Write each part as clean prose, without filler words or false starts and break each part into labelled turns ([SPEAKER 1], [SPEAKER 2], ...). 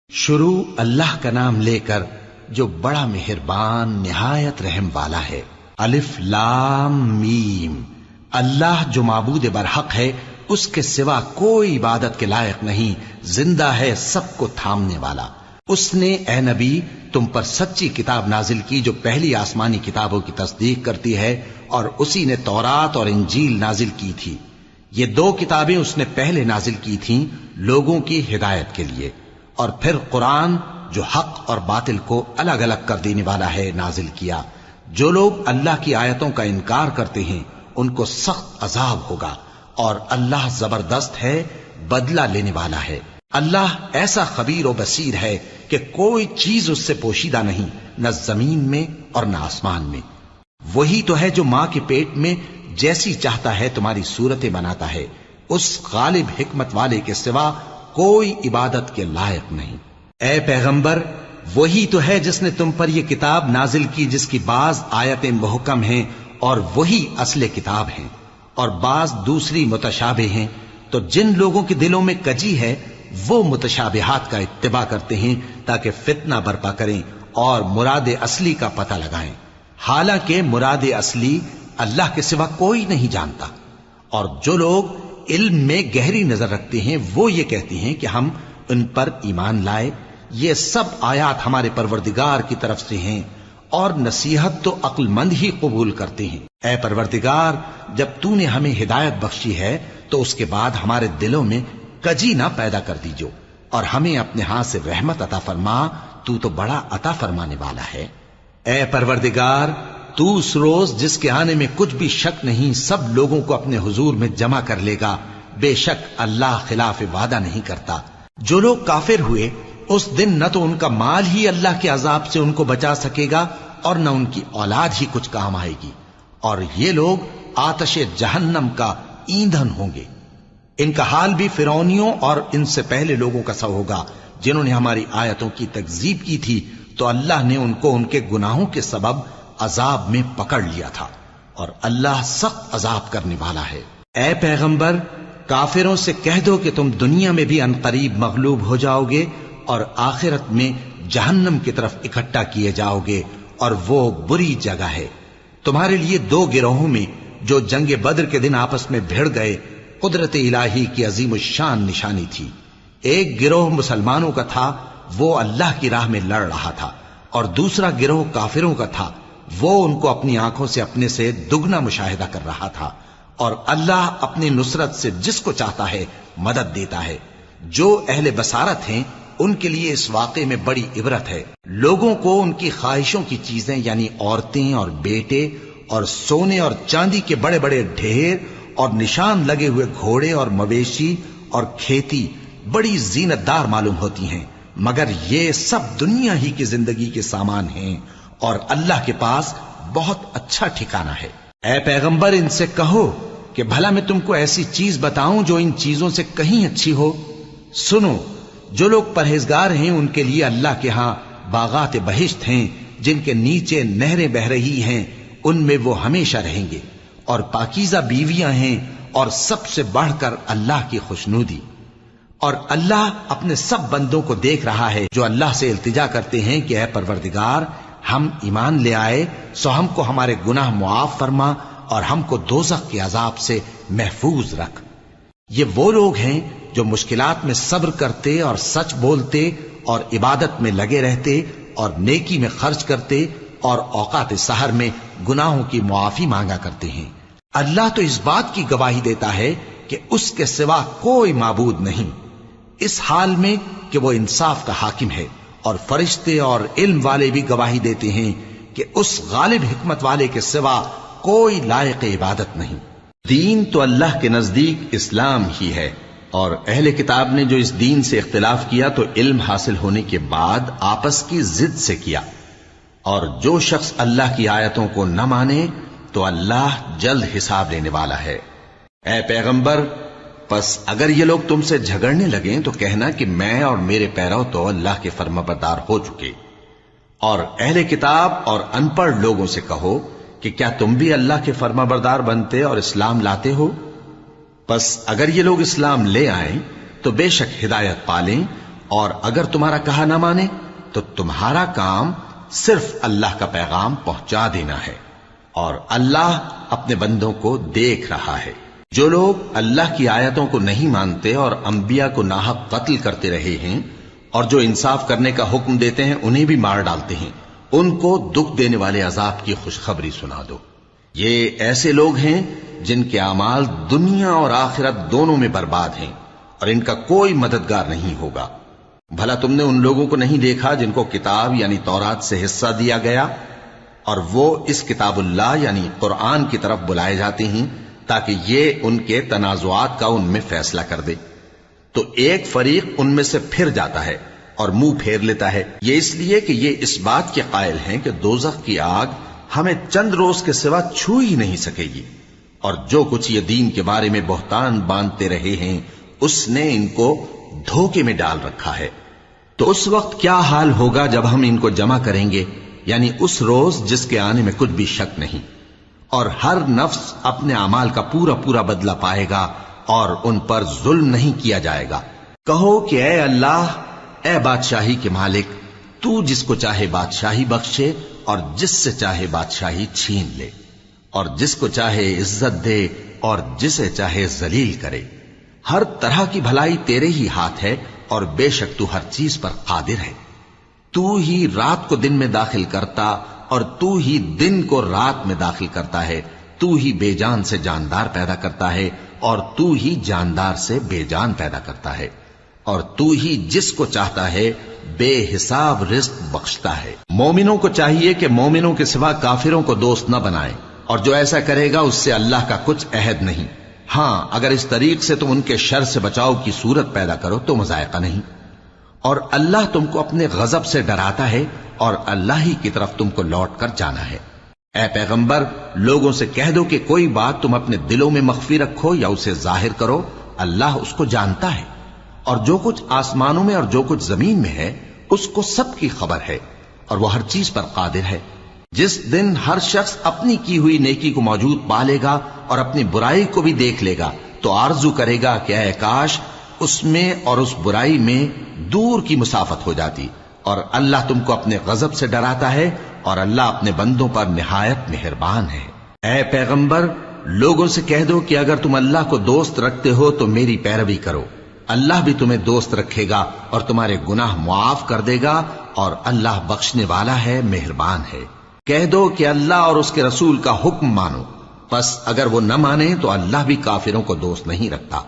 [SPEAKER 1] شروع اللہ کا نام لے کر جو بڑا مہربان نہایت رحم والا ہے۔ الف لام میم۔ اللہ جو معبود برحق ہے، اس کے سوا کوئی عبادت کے لائق نہیں، زندہ ہے، سب کو تھامنے والا۔ اس نے اے نبی تم پر سچی کتاب نازل کی جو پہلی آسمانی کتابوں کی تصدیق کرتی ہے، اور اسی نے تورات اور انجیل نازل کی تھی۔ یہ دو کتابیں اس نے پہلے نازل کی تھیں لوگوں کی ہدایت کے لیے، اور پھر قرآن جو حق اور باطل کو الگ الگ کر دینے والا ہے نازل کیا۔ جو لوگ اللہ کی آیتوں کا انکار کرتے ہیں ان کو سخت عذاب ہوگا، اور اللہ زبردست ہے، بدلہ لینے والا ہے۔ اللہ ایسا خبیر و بصیر ہے کہ کوئی چیز اس سے پوشیدہ نہیں، نہ زمین میں اور نہ آسمان میں۔ وہی تو ہے جو ماں کے پیٹ میں جیسی چاہتا ہے تمہاری صورتیں بناتا ہے، اس غالب حکمت والے کے سوا کوئی عبادت کے لائق نہیں۔ اے پیغمبر، وہی تو ہے جس نے تم پر یہ کتاب نازل کی جس کی بعض آیتیں محکم ہیں اور وہی اصل کتاب ہیں، اور بعض دوسری متشابہ ہیں۔ تو جن لوگوں کے دلوں میں کجی ہے وہ متشابہات کا اتباع کرتے ہیں تاکہ فتنہ برپا کریں اور مراد اصلی کا پتہ لگائیں، حالانکہ مراد اصلی اللہ کے سوا کوئی نہیں جانتا۔ اور جو لوگ علم میں گہری نظر رکھتے ہیں وہ یہ کہتے ہیں کہ ہم ان پر ایمان لائے۔ یہ سب آیات ہمارے پروردگار کی طرف سے ہیں، اور نصیحت تو عقل مند ہی قبول کرتے ہیں۔ اے پروردگار، جب تو نے ہمیں ہدایت بخشی ہے تو اس کے بعد ہمارے دلوں میں کجی نہ پیدا کر دیجو، اور ہمیں اپنے ہاتھ سے رحمت عطا فرما، تو بڑا عطا فرمانے والا ہے۔ اے پروردگار، تو اس روز جس کے آنے میں کچھ بھی شک نہیں سب لوگوں کو اپنے حضور میں جمع کر لے گا، بے شک اللہ خلاف وعدہ نہیں کرتا۔ جو لوگ کافر ہوئے اس دن نہ تو ان کا مال ہی اللہ کے عذاب سے ان کو بچا سکے گا اور نہ ان کی اولاد ہی کچھ کام آئے گی، اور یہ لوگ آتش جہنم کا ایندھن ہوں گے۔ ان کا حال بھی فرعونیوں اور ان سے پہلے لوگوں کا سا ہوگا جنہوں نے ہماری آیتوں کی تکذیب کی تھی، تو اللہ نے ان کو ان کے گناہوں کے سبب عذاب میں پکڑ لیا تھا، اور اللہ سخت عذاب کرنے والا ہے۔ اے پیغمبر، کافروں سے کہہ دو کہ تم دنیا میں بھی عنقریب مغلوب ہو جاؤ گے اور آخرت میں جہنم کی طرف اکٹھا کیے جاؤ گے، اور وہ بری جگہ ہے۔ تمہارے لیے دو گروہوں میں جو جنگ بدر کے دن آپس میں بھڑ گئے قدرت الہی کی عظیم الشان نشانی تھی۔ ایک گروہ مسلمانوں کا تھا، وہ اللہ کی راہ میں لڑ رہا تھا، اور دوسرا گروہ کافروں کا تھا، وہ ان کو اپنی آنکھوں سے اپنے سے دگنا مشاہدہ کر رہا تھا۔ اور اللہ اپنی نصرت سے جس کو چاہتا ہے مدد دیتا ہے۔ جو اہل بصارت ہیں ان کے لیے اس واقعے میں بڑی عبرت ہے۔ لوگوں کو ان کی خواہشوں کی چیزیں یعنی عورتیں اور بیٹے اور سونے اور چاندی کے بڑے بڑے ڈھیر اور نشان لگے ہوئے گھوڑے اور مویشی اور کھیتی بڑی زینت دار معلوم ہوتی ہیں، مگر یہ سب دنیا ہی کی زندگی کے سامان ہیں، اور اللہ کے پاس بہت اچھا ٹھکانہ ہے۔ اے پیغمبر، ان سے کہو کہ بھلا میں تم کو ایسی چیز بتاؤں جو ان چیزوں سے کہیں اچھی ہو؟ سنو، جو لوگ پرہیزگار ہیں ان کے لیے اللہ کے ہاں باغات بہشت ہیں جن کے نیچے نہریں بہ رہی ہیں، ان میں وہ ہمیشہ رہیں گے، اور پاکیزہ بیویاں ہیں، اور سب سے بڑھ کر اللہ کی خوشنودی۔ اور اللہ اپنے سب بندوں کو دیکھ رہا ہے جو اللہ سے التجا کرتے ہیں کہ اے پروردگار، ہم ایمان لے آئے سو ہم کو ہمارے گناہ معاف فرما اور ہم کو دوزخ کے عذاب سے محفوظ رکھ۔ یہ وہ لوگ ہیں جو مشکلات میں صبر کرتے اور سچ بولتے اور عبادت میں لگے رہتے اور نیکی میں خرچ کرتے اور اوقات سحر میں گناہوں کی معافی مانگا کرتے ہیں۔ اللہ تو اس بات کی گواہی دیتا ہے کہ اس کے سوا کوئی معبود نہیں، اس حال میں کہ وہ انصاف کا حاکم ہے، اور فرشتے اور علم والے بھی گواہی دیتے ہیں کہ اس غالب حکمت والے کے سوا کوئی لائق عبادت نہیں۔ دین تو اللہ کے نزدیک اسلام ہی ہے، اور اہل کتاب نے جو اس دین سے اختلاف کیا تو علم حاصل ہونے کے بعد آپس کی ضد سے کیا، اور جو شخص اللہ کی آیتوں کو نہ مانے تو اللہ جلد حساب لینے والا ہے۔ اے پیغمبر، پس اگر یہ لوگ تم سے جھگڑنے لگیں تو کہنا کہ میں اور میرے پیرو تو اللہ کے فرمانبردار ہو چکے، اور اہل کتاب اور ان پڑھ لوگوں سے کہو کہ کیا تم بھی اللہ کے فرمانبردار بنتے اور اسلام لاتے ہو؟ پس اگر یہ لوگ اسلام لے آئیں تو بے شک ہدایت پالیں، اور اگر تمہارا کہا نہ مانے تو تمہارا کام صرف اللہ کا پیغام پہنچا دینا ہے، اور اللہ اپنے بندوں کو دیکھ رہا ہے۔ جو لوگ اللہ کی آیتوں کو نہیں مانتے اور انبیاء کو ناحق قتل کرتے رہے ہیں اور جو انصاف کرنے کا حکم دیتے ہیں انہیں بھی مار ڈالتے ہیں، ان کو دکھ دینے والے عذاب کی خوشخبری سنا دو۔ یہ ایسے لوگ ہیں جن کے اعمال دنیا اور آخرت دونوں میں برباد ہیں، اور ان کا کوئی مددگار نہیں ہوگا۔ بھلا تم نے ان لوگوں کو نہیں دیکھا جن کو کتاب یعنی تورات سے حصہ دیا گیا، اور وہ اس کتاب اللہ یعنی قرآن کی طرف بلائے جاتے ہیں تاکہ یہ ان کے تنازعات کا ان میں فیصلہ کر دے، تو ایک فریق ان میں سے پھر جاتا ہے اور منہ پھیر لیتا ہے، یہ اس لیے کہ یہ اس بات کے قائل ہیں کہ دوزخ کی آگ ہمیں چند روز کے سوا چھو ہی نہیں سکے گی، اور جو کچھ یہ دین کے بارے میں بہتان باندھتے رہے ہیں اس نے ان کو دھوکے میں ڈال رکھا ہے۔ تو اس وقت کیا حال ہوگا جب ہم ان کو جمع کریں گے، یعنی اس روز جس کے آنے میں کچھ بھی شک نہیں، اور ہر نفس اپنے اعمال کا پورا پورا بدلہ پائے گا اور ان پر ظلم نہیں کیا جائے گا۔ کہو کہ اے اللہ، اے بادشاہی کے مالک، تو جس کو چاہے بادشاہی بخشے اور جس سے چاہے بادشاہی چھین لے، اور جس کو چاہے عزت دے اور جسے چاہے ذلیل کرے۔ ہر طرح کی بھلائی تیرے ہی ہاتھ ہے، اور بے شک تو ہر چیز پر قادر ہے۔ تو ہی رات کو دن میں داخل کرتا اور تو ہی دن کو رات میں داخل کرتا ہے، تو ہی بے جان سے جاندار پیدا کرتا ہے اور تو ہی جاندار سے بے جان پیدا کرتا ہے، اور تو ہی جس کو چاہتا ہے بے حساب رزق بخشتا ہے۔ مومنوں کو چاہیے کہ مومنوں کے سوا کافروں کو دوست نہ بنائیں، اور جو ایسا کرے گا اس سے اللہ کا کچھ عہد نہیں۔ ہاں، اگر اس طریق سے تم ان کے شر سے بچاؤ کی صورت پیدا کرو تو مذائقہ نہیں، اور اللہ تم کو اپنے غضب سے ڈراتا ہے، اور اللہ ہی کی طرف تم کو لوٹ کر جانا ہے۔ اے پیغمبر، لوگوں سے کہہ دو کہ کوئی بات تم اپنے دلوں میں مخفی رکھو یا اسے ظاہر کرو، اللہ اس کو جانتا ہے، اور جو کچھ آسمانوں میں اور جو کچھ زمین میں ہے اس کو سب کی خبر ہے، اور وہ ہر چیز پر قادر ہے۔ جس دن ہر شخص اپنی کی ہوئی نیکی کو موجود پا لے گا اور اپنی برائی کو بھی دیکھ لے گا تو آرزو کرے گا کہ اے کاش اس میں اور اس برائی میں دور کی مسافت ہو جاتی، اور اللہ تم کو اپنے غضب سے ڈراتا ہے، اور اللہ اپنے بندوں پر نہایت مہربان ہے۔ اے پیغمبر، لوگوں سے کہہ دو کہ اگر تم اللہ کو دوست رکھتے ہو تو میری پیروی کرو، اللہ بھی تمہیں دوست رکھے گا اور تمہارے گناہ معاف کر دے گا، اور اللہ بخشنے والا ہے، مہربان ہے۔ کہہ دو کہ اللہ اور اس کے رسول کا حکم مانو، پس اگر وہ نہ مانے تو اللہ بھی کافروں کو دوست نہیں رکھتا۔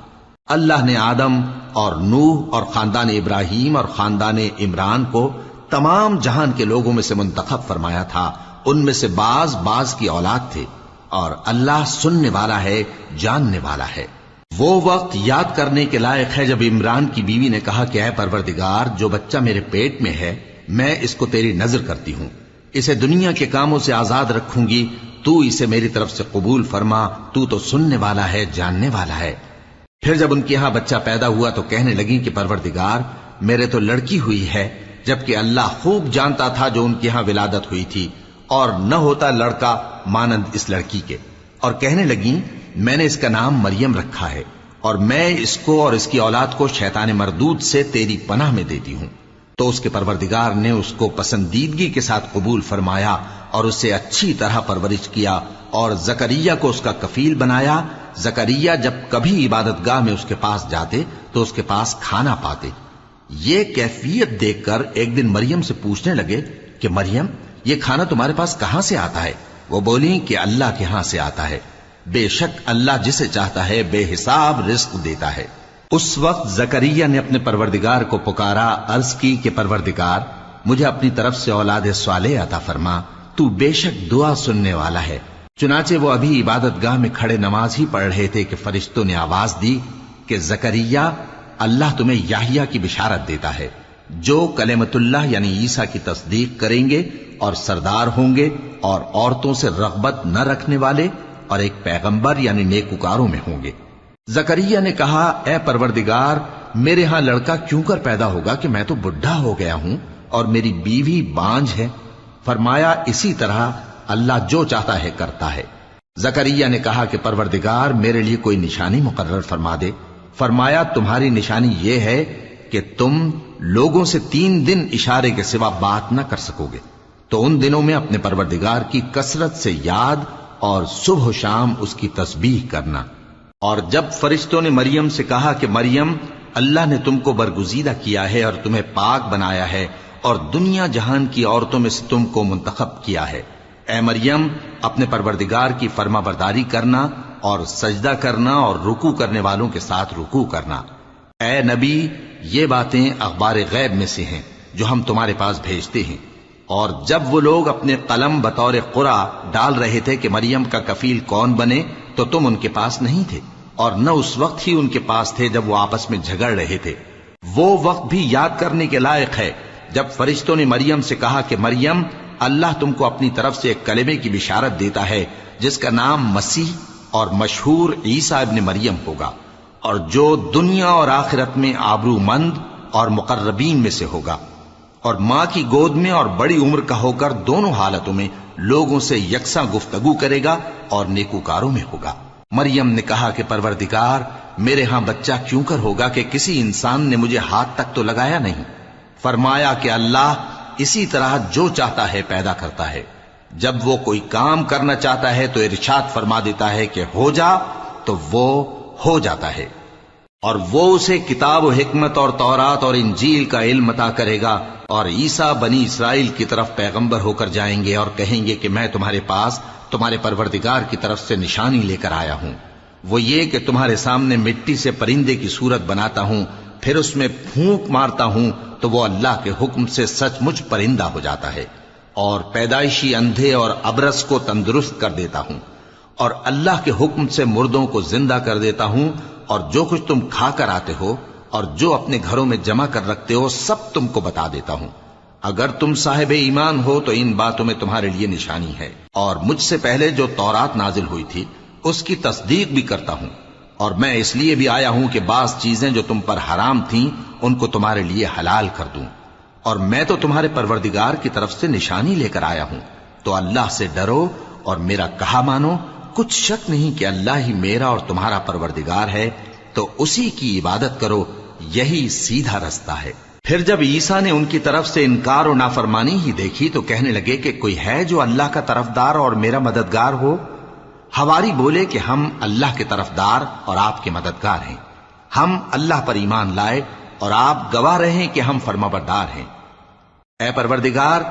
[SPEAKER 1] اللہ نے آدم اور نوح اور خاندان ابراہیم اور خاندان عمران کو تمام جہان کے لوگوں میں سے منتخب فرمایا تھا، ان میں سے بعض بعض کی اولاد تھے، اور اللہ سننے والا ہے، جاننے والا ہے۔ وہ وقت یاد کرنے کے لائق ہے جب عمران کی بیوی نے کہا کہ اے پروردگار، جو بچہ میرے پیٹ میں ہے میں اس کو تیری نذر کرتی ہوں، اسے دنیا کے کاموں سے آزاد رکھوں گی، تو اسے میری طرف سے قبول فرما، تو سننے والا ہے، جاننے والا ہے۔ پھر جب ان کے ہاں بچہ پیدا ہوا تو کہنے لگی کہ پروردگار، میرے تو لڑکی ہوئی ہے، جبکہ اللہ خوب جانتا تھا جو ان کے ہاں ولادت ہوئی تھی، اور نہ ہوتا لڑکا مانند اس لڑکی کے، اور کہنے لگی میں نے اس کا نام مریم رکھا ہے، اور میں اس کو اور اس کی اولاد کو شیطان مردود سے تیری پناہ میں دیتی ہوں۔ تو اس کے پروردگار نے اس کو پسندیدگی کے ساتھ قبول فرمایا اور اسے اچھی طرح پرورش کیا، اور زکریا کو اس کا کفیل بنایا۔ زکریا جب کبھی عبادت گاہ میں اس کے پاس جاتے تو اس کے پاس کھانا پاتے۔ یہ کیفیت دیکھ کر ایک دن مریم سے پوچھنے لگے کہ مریم، یہ کھانا تمہارے پاس کہاں سے آتا ہے؟ وہ بولی کہ اللہ کے ہاں سے آتا ہے، بے شک اللہ جسے چاہتا ہے بے حساب رزق دیتا ہے۔ اس وقت زکریا نے اپنے پروردگار کو پکارا، عرض کی کہ پروردگار، مجھے اپنی طرف سے اولاد صالح عطا فرما، تو بے شک دعا سننے والا ہے۔ چنانچہ وہ ابھی عبادت گاہ میں کھڑے نماز ہی پڑھ رہے تھے کہ فرشتوں نے آواز دی کہ زکریا، اللہ تمہیں یحییٰ کی بشارت دیتا ہے، جو کلمۃ اللہ یعنی عیسیٰ کی تصدیق کریں گے اور سردار ہوں گے، اور عورتوں سے رغبت نہ رکھنے والے، اور ایک پیغمبر یعنی نیکوکاروں میں ہوں گے۔ زکریا نے کہا، اے پروردگار، میرے ہاں لڑکا کیوں کر پیدا ہوگا کہ میں تو بڈھا ہو گیا ہوں اور میری بیوی بانجھ ہے؟ فرمایا، اسی طرح اللہ جو چاہتا ہے کرتا ہے۔ زکریا نے کہا کہ پروردگار، میرے لیے کوئی نشانی مقرر فرما دے۔ فرمایا، تمہاری نشانی یہ ہے کہ تم لوگوں سے 3 دن اشارے کے سوا بات نہ کر سکو گے، تو ان دنوں میں اپنے پروردگار کی کثرت سے یاد اور صبح و شام اس کی تسبیح کرنا۔ اور جب فرشتوں نے مریم سے کہا کہ مریم، اللہ نے تم کو برگزیدہ کیا ہے اور تمہیں پاک بنایا ہے اور دنیا جہان کی عورتوں میں سے تم کو منتخب کیا ہے، اے مریم اپنے پروردگار کی فرما برداری کرنا اور سجدہ کرنا اور رکوع کرنے والوں کے ساتھ رکوع کرنا۔ اے نبی، یہ باتیں اخبار غیب میں سے ہیں جو ہم تمہارے پاس بھیجتے ہیں۔ اور جب وہ لوگ اپنے قلم بطور قرعہ ڈال رہے تھے کہ مریم کا کفیل کون بنے، تو تم ان کے پاس نہیں تھے، اور نہ اس وقت ہی ان کے پاس تھے جب وہ آپس میں جھگڑ رہے تھے۔ وہ وقت بھی یاد کرنے کے لائق ہے جب فرشتوں نے مریم سے کہا کہ مریم، اللہ تم کو اپنی طرف سے ایک کلمے کی بشارت دیتا ہے جس کا نام مسیح اور مشہور عیسیٰ ابن مریم ہوگا، اور جو دنیا اور آخرت میں آبرو مند اور مقربین میں سے ہوگا، اور ماں کی گود میں اور بڑی عمر کا ہو کر دونوں حالتوں میں لوگوں سے یکساں گفتگو کرے گا اور نیکوکاروں میں ہوگا۔ مریم نے کہا کہ پروردگار، میرے ہاں بچہ کیوں کر ہوگا کہ کسی انسان نے مجھے ہاتھ تک تو لگایا نہیں۔ فرمایا کہ اللہ اسی طرح جو چاہتا ہے پیدا کرتا ہے، جب وہ کوئی کام کرنا چاہتا ہے تو ارشاد فرما دیتا ہے کہ ہو جا، تو وہ ہو جاتا ہے۔ اور وہ اسے کتاب و حکمت اور تورات اور انجیل کا علم عطا کرے گا، اور عیسیٰ بنی اسرائیل کی طرف پیغمبر ہو کر جائیں گے اور کہیں گے کہ میں تمہارے پاس تمہارے پروردگار کی طرف سے نشانی لے کر آیا ہوں، وہ یہ کہ تمہارے سامنے مٹی سے پرندے کی صورت بناتا ہوں، پھر اس میں پھونک مارتا ہوں تو وہ اللہ کے حکم سے سچ مچ پرندہ ہو جاتا ہے، اور پیدائشی اندھے اور ابرص کو تندرست کر دیتا ہوں، اور اللہ کے حکم سے مردوں کو زندہ کر دیتا ہوں، اور جو کچھ تم کھا کر آتے ہو اور جو اپنے گھروں میں جمع کر رکھتے ہو سب تم کو بتا دیتا ہوں۔ اگر تم صاحب ایمان ہو تو ان باتوں میں تمہارے لیے نشانی ہے، اور مجھ سے پہلے جو تورات نازل ہوئی تھی اس کی تصدیق بھی کرتا ہوں، اور میں اس لیے بھی آیا ہوں کہ بعض چیزیں جو تم پر حرام تھیں ان کو تمہارے لیے حلال کر دوں، اور میں تو تمہارے پروردگار کی طرف سے نشانی لے کر آیا ہوں۔ تو اللہ سے ڈرو اور میرا کہا مانو، کچھ شک نہیں کہ اللہ ہی میرا اور تمہارا پروردگار ہے، تو اسی کی عبادت کرو، یہی سیدھا رستہ ہے۔ پھر جب عیسیٰ نے ان کی طرف سے انکار و نافرمانی ہی دیکھی تو کہنے لگے کہ کوئی ہے جو اللہ کا طرفدار اور میرا مددگار ہو؟ حواری بولے کہ ہم اللہ کے طرفدار اور آپ کے مددگار ہیں، ہم اللہ پر ایمان لائے اور آپ گواہ رہیں کہ ہم فرمانبردار ہیں۔ اے پروردگار،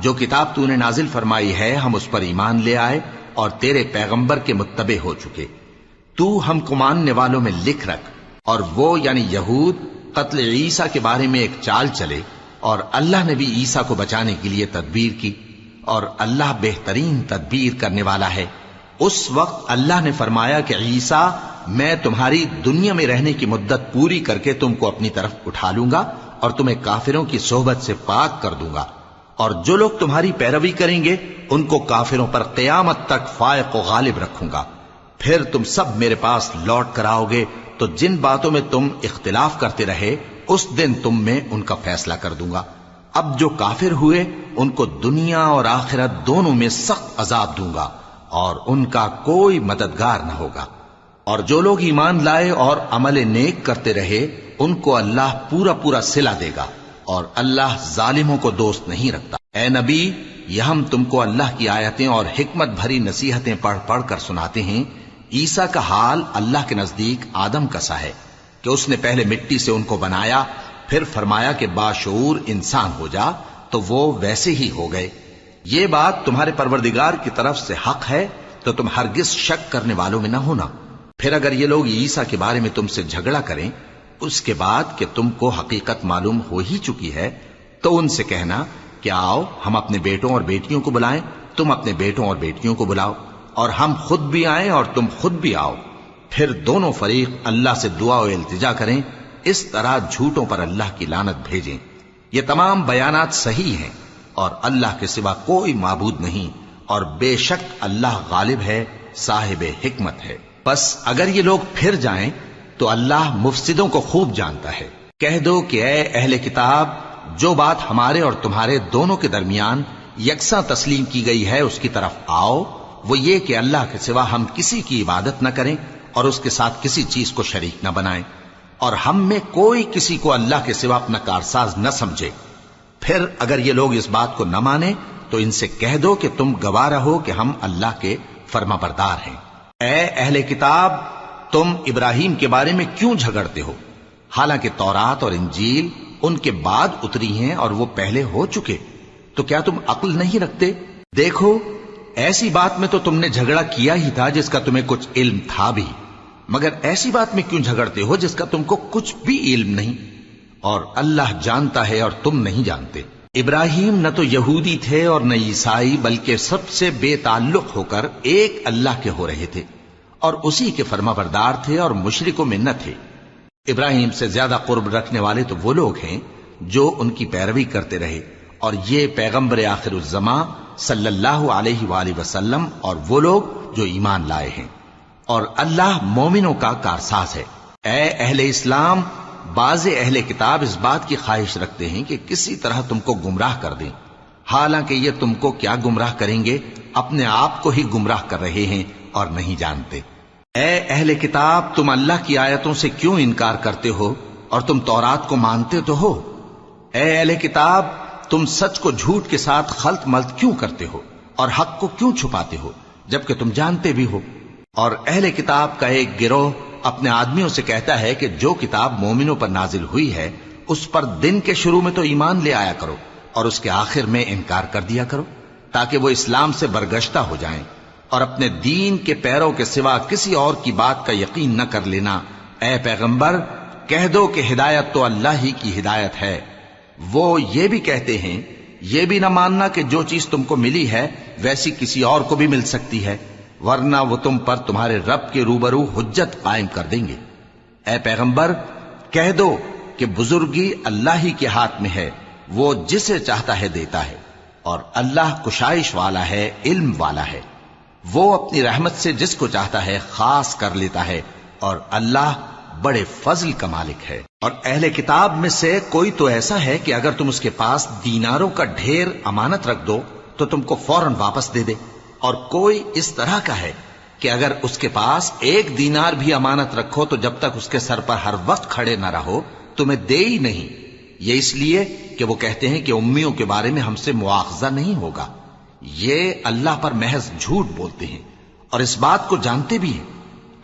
[SPEAKER 1] جو کتاب تو نے نازل فرمائی ہے ہم اس پر ایمان لے آئے اور تیرے پیغمبر کے متبع ہو چکے، تو ہم کو ماننے والوں میں لکھ رکھ۔ اور وہ یعنی یہود قتل عیسیٰ کے بارے میں ایک چال چلے، اور اللہ نے بھی عیسیٰ کو بچانے کے لیے تدبیر کی، اور اللہ بہترین تدبیر کرنے والا ہے۔ اس وقت اللہ نے فرمایا کہ عیسیٰ، میں تمہاری دنیا میں رہنے کی مدت پوری کر کے تم کو اپنی طرف اٹھا لوں گا اور تمہیں کافروں کی صحبت سے پاک کر دوں گا، اور جو لوگ تمہاری پیروی کریں گے ان کو کافروں پر قیامت تک فائق و غالب رکھوں گا۔ پھر تم سب میرے پاس لوٹ کر آؤ گے تو جن باتوں میں تم اختلاف کرتے رہے اس دن تم میں ان کا فیصلہ کر دوں گا۔ اب جو کافر ہوئے ان کو دنیا اور آخرت دونوں میں سخت عذاب دوں گا، اور ان کا کوئی مددگار نہ ہوگا۔ اور جو لوگ ایمان لائے اور عمل نیک کرتے رہے ان کو اللہ پورا پورا صلہ دے گا، اور اللہ ظالموں کو دوست نہیں رکھتا۔ اے نبی، یہ ہم تم کو اللہ کی آیتیں اور حکمت بھری نصیحتیں پڑھ پڑھ کر سناتے ہیں۔ عیسیٰ کا حال اللہ کے نزدیک آدم کا سا ہے کہ اس نے پہلے مٹی سے ان کو بنایا، پھر فرمایا کہ باشعور انسان ہو جا، تو وہ ویسے ہی ہو گئے۔ یہ بات تمہارے پروردگار کی طرف سے حق ہے، تو تم ہرگز شک کرنے والوں میں نہ ہونا۔ پھر اگر یہ لوگ عیسیٰ کے بارے میں تم سے جھگڑا کریں اس کے بعد کہ تم کو حقیقت معلوم ہو ہی چکی ہے، تو ان سے کہنا کہ آؤ ہم اپنے بیٹوں اور بیٹیوں کو بلائیں، تم اپنے بیٹوں اور بیٹیوں کو بلاؤ، اور ہم خود بھی آئیں اور تم خود بھی آؤ، پھر دونوں فریق اللہ سے دعا و التجا کریں، اس طرح جھوٹوں پر اللہ کی لعنت بھیجیں۔ یہ تمام بیانات صحیح ہیں، اور اللہ کے سوا کوئی معبود نہیں، اور بے شک اللہ غالب ہے، صاحب حکمت ہے۔ بس اگر یہ لوگ پھر جائیں تو اللہ مفسدوں کو خوب جانتا ہے۔ کہہ دو کہ اے اہل کتاب، جو بات ہمارے اور تمہارے دونوں کے درمیان یکساں تسلیم کی گئی ہے اس کی طرف آؤ، وہ یہ کہ اللہ کے سوا ہم کسی کی عبادت نہ کریں اور اس کے ساتھ کسی چیز کو شریک نہ بنائیں۔ اور ہم میں کوئی کسی کو اللہ کے سوا اپنا کارساز نہ سمجھے۔ پھر اگر یہ لوگ اس بات کو نہ مانے تو ان سے کہہ دو کہ تم گواہ رہو کہ ہم اللہ کے فرما بردار ہیں۔ اے اہل کتاب، تم ابراہیم کے بارے میں کیوں جھگڑتے ہو؟ حالانکہ تورات اور انجیل ان کے بعد اتری ہیں اور وہ پہلے ہو چکے، تو کیا تم عقل نہیں رکھتے؟ دیکھو، ایسی بات میں تو تم نے جھگڑا کیا ہی تھا جس کا تمہیں کچھ علم تھا بھی، مگر ایسی بات میں کیوں جھگڑتے ہو جس کا تم کو کچھ بھی علم نہیں؟ اور اللہ جانتا ہے اور تم نہیں جانتے۔ ابراہیم نہ تو یہودی تھے اور نہ عیسائی، بلکہ سب سے بے تعلق ہو کر ایک اللہ کے ہو رہے تھے اور اسی کے فرما بردار تھے اور مشرکوں میں نہ تھے۔ ابراہیم سے زیادہ قرب رکھنے والے تو وہ لوگ ہیں جو ان کی پیروی کرتے رہے، اور یہ پیغمبر آخر الزماں صلی اللہ علیہ وآلہ وسلم اور وہ لوگ جو ایمان لائے ہیں، اور اللہ مومنوں کا کارساز ہے۔ اے اہل اسلام، بعض اہل کتاب اس بات کی خواہش رکھتے ہیں کہ کسی طرح تم کو گمراہ کر دیں، حالانکہ یہ تم کو کیا گمراہ کریں گے، اپنے آپ کو ہی گمراہ کر رہے ہیں اور نہیں جانتے۔ اے اہل کتاب، تم اللہ کی آیتوں سے کیوں انکار کرتے ہو اور تم تورات کو مانتے تو ہو؟ اے اہل کتاب، تم سچ کو جھوٹ کے ساتھ خلط ملط کیوں کرتے ہو اور حق کو کیوں چھپاتے ہو جبکہ تم جانتے بھی ہو؟ اور اہل کتاب کا ایک گروہ اپنے آدمیوں سے کہتا ہے کہ جو کتاب مومنوں پر نازل ہوئی ہے اس پر دن کے شروع میں تو ایمان لے آیا کرو اور اس کے آخر میں انکار کر دیا کرو، تاکہ وہ اسلام سے برگشتہ ہو جائیں، اور اپنے دین کے پیروں کے سوا کسی اور کی بات کا یقین نہ کر لینا۔ اے پیغمبر، کہہ دو کہ ہدایت تو اللہ ہی کی ہدایت ہے۔ وہ یہ بھی کہتے ہیں، یہ بھی نہ ماننا کہ جو چیز تم کو ملی ہے ویسی کسی اور کو بھی مل سکتی ہے، ورنہ وہ تم پر تمہارے رب کے روبرو حجت قائم کر دیں گے۔ اے پیغمبر، کہہ دو کہ بزرگی اللہ ہی کے ہاتھ میں ہے، وہ جسے چاہتا ہے دیتا ہے، اور اللہ کشائش والا ہے، علم والا ہے۔ وہ اپنی رحمت سے جس کو چاہتا ہے خاص کر لیتا ہے، اور اللہ بڑے فضل کا مالک ہے۔ اور اہل کتاب میں سے کوئی تو ایسا ہے کہ اگر تم اس کے پاس دیناروں کا ڈھیر امانت رکھ دو تو تم کو فوراً واپس دے دے، اور کوئی اس طرح کا ہے کہ اگر اس کے پاس 1 دینار بھی امانت رکھو تو جب تک اس کے سر پر ہر وقت کھڑے نہ رہو تمہیں دے ہی نہیں، یہ اس لیے کہ وہ کہتے ہیں کہ امیوں کے بارے میں ہم سے مواخذہ نہیں ہوگا۔ یہ اللہ پر محض جھوٹ بولتے ہیں اور اس بات کو جانتے بھی ہیں۔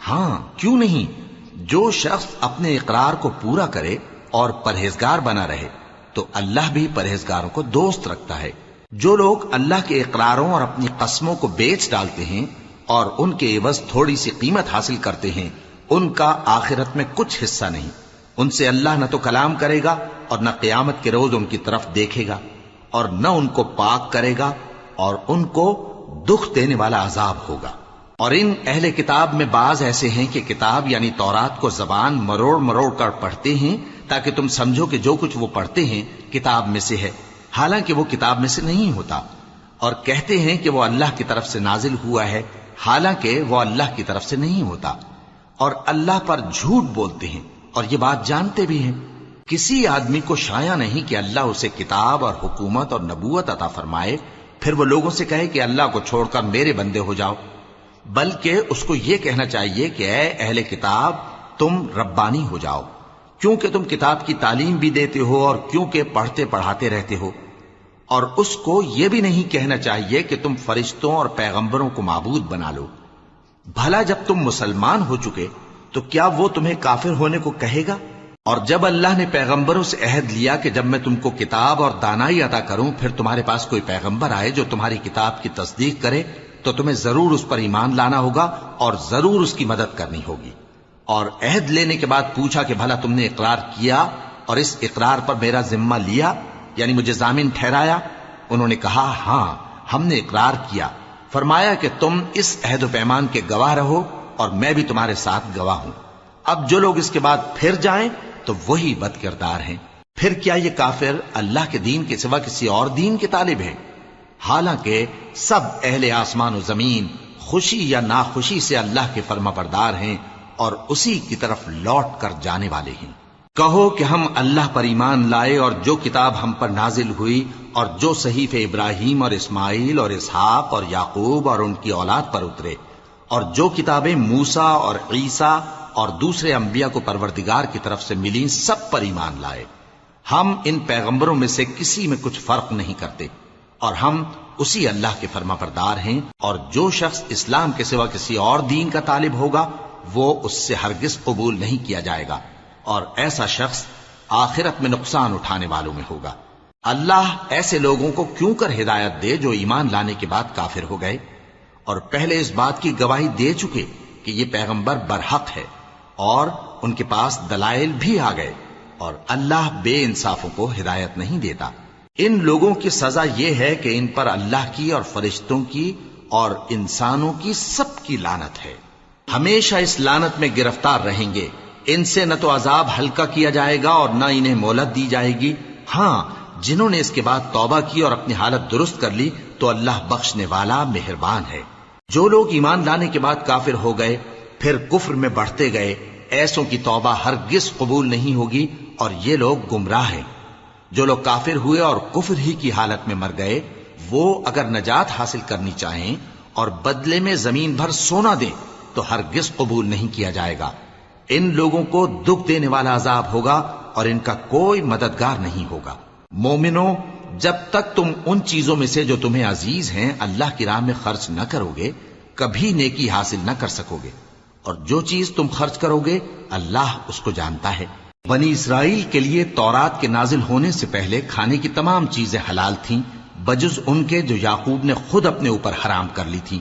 [SPEAKER 1] ہاں، کیوں نہیں، جو شخص اپنے اقرار کو پورا کرے اور پرہیزگار بنا رہے تو اللہ بھی پرہیزگاروں کو دوست رکھتا ہے۔ جو لوگ اللہ کے اقراروں اور اپنی قسموں کو بیچ ڈالتے ہیں اور ان کے عوض تھوڑی سی قیمت حاصل کرتے ہیں، ان کا آخرت میں کچھ حصہ نہیں۔ ان سے اللہ نہ تو کلام کرے گا اور نہ قیامت کے روز ان کی طرف دیکھے گا، اور نہ ان کو پاک کرے گا، اور ان کو دکھ دینے والا عذاب ہوگا۔ اور ان اہل کتاب میں بعض ایسے ہیں کہ کتاب یعنی تورات کو زبان مروڑ مروڑ کر پڑھتے ہیں تاکہ تم سمجھو کہ جو کچھ وہ پڑھتے ہیں کتاب میں سے ہے، حالانکہ وہ کتاب میں سے نہیں ہوتا، اور کہتے ہیں کہ وہ اللہ کی طرف سے نازل ہوا ہے، حالانکہ وہ اللہ کی طرف سے نہیں ہوتا، اور اللہ پر جھوٹ بولتے ہیں اور یہ بات جانتے بھی ہیں۔ کسی آدمی کو شایع نہیں کہ اللہ اسے کتاب اور حکومت اور نبوت عطا فرمائے پھر وہ لوگوں سے کہے کہ اللہ کو چھوڑ کر میرے بندے ہو جاؤ، بلکہ اس کو یہ کہنا چاہیے کہ اے اہل کتاب، تم ربانی ہو جاؤ، کیونکہ تم کتاب کی تعلیم بھی دیتے ہو اور کیونکہ پڑھتے پڑھاتے رہتے ہو۔ اور اس کو یہ بھی نہیں کہنا چاہیے کہ تم فرشتوں اور پیغمبروں کو معبود بنا لو۔ بھلا جب تم مسلمان ہو چکے تو کیا وہ تمہیں کافر ہونے کو کہے گا؟ اور جب اللہ نے پیغمبروں سے عہد لیا کہ جب میں تم کو کتاب اور دانائی عطا کروں پھر تمہارے پاس کوئی پیغمبر آئے جو تمہاری کتاب کی تصدیق کرے تو تمہیں ضرور اس پر ایمان لانا ہوگا اور ضرور اس کی مدد کرنی ہوگی۔ اور عہد لینے کے بعد پوچھا کہ بھلا تم نے اقرار کیا اور اس اقرار پر میرا ذمہ لیا، یعنی مجھے ضامن ٹھہرایا؟ انہوں نے کہا ہاں، ہم نے اقرار کیا۔ فرمایا کہ تم اس عہد و پیمان کے گواہ رہو اور میں بھی تمہارے ساتھ گواہ ہوں۔ اب جو لوگ اس کے بعد پھر جائیں تو وہی بد کردار ہیں۔ پھر کیا یہ کافر اللہ کے دین کے سوا کسی اور دین کے طالب ہیں؟ حالانکہ سب اہل آسمان و زمین خوشی یا ناخوشی سے اللہ کے فرما بردار ہیں اور اسی کی طرف لوٹ کر جانے والے ہیں۔ کہو کہ ہم اللہ پر ایمان لائے اور جو کتاب ہم پر نازل ہوئی اور جو صحیفے ابراہیم اور اسماعیل اور اسحاق اور یعقوب اور ان کی اولاد پر اترے، اور جو کتابیں موسیٰ اور عیسیٰ اور دوسرے انبیاء کو پروردگار کی طرف سے ملی سب پر ایمان لائے۔ ہم ان پیغمبروں میں سے کسی میں کچھ فرق نہیں کرتے، اور ہم اسی اللہ کے فرما بردار ہیں، اور جو شخص اسلام کے سوا کسی اور دین کا طالب ہوگا وہ اس سے ہرگز قبول نہیں کیا جائے گا، اور ایسا شخص آخرت میں نقصان اٹھانے والوں میں ہوگا۔ اللہ ایسے لوگوں کو کیوں کر ہدایت دے جو ایمان لانے کے بعد کافر ہو گئے اور پہلے اس بات کی گواہی دے چکے کہ یہ پیغمبر برحق ہے اور ان کے پاس دلائل بھی آ گئے، اور اللہ بے انصافوں کو ہدایت نہیں دیتا۔ ان لوگوں کی سزا یہ ہے کہ ان پر اللہ کی اور فرشتوں کی اور انسانوں کی سب کی لعنت ہے، ہمیشہ اس لعنت میں گرفتار رہیں گے۔ ان سے نہ تو عذاب ہلکا کیا جائے گا اور نہ انہیں مہلت دی جائے گی۔ ہاں، جنہوں نے اس کے بعد توبہ کی اور اپنی حالت درست کر لی تو اللہ بخشنے والا مہربان ہے۔ جو لوگ ایمان لانے کے بعد کافر ہو گئے پھر کفر میں بڑھتے گئے، ایسوں کی توبہ ہرگز قبول نہیں ہوگی، اور یہ لوگ گمراہ ہیں۔ جو لوگ کافر ہوئے اور کفر ہی کی حالت میں مر گئے، وہ اگر نجات حاصل کرنی چاہیں اور بدلے میں زمین بھر سونا دیں تو ہرگز قبول نہیں کیا جائے گا۔ ان لوگوں کو دکھ دینے والا عذاب ہوگا اور ان کا کوئی مددگار نہیں ہوگا۔ مومنو، جب تک تم ان چیزوں میں سے جو تمہیں عزیز ہیں اللہ کی راہ میں خرچ نہ کرو گے کبھی نیکی حاصل نہ کر سکو گے، اور جو چیز تم خرچ کرو گے اللہ اس کو جانتا ہے۔ بنی اسرائیل کے لیے تورات کے نازل ہونے سے پہلے کھانے کی تمام چیزیں حلال تھیں بجز ان کے جو یعقوب نے خود اپنے اوپر حرام کر لی تھی۔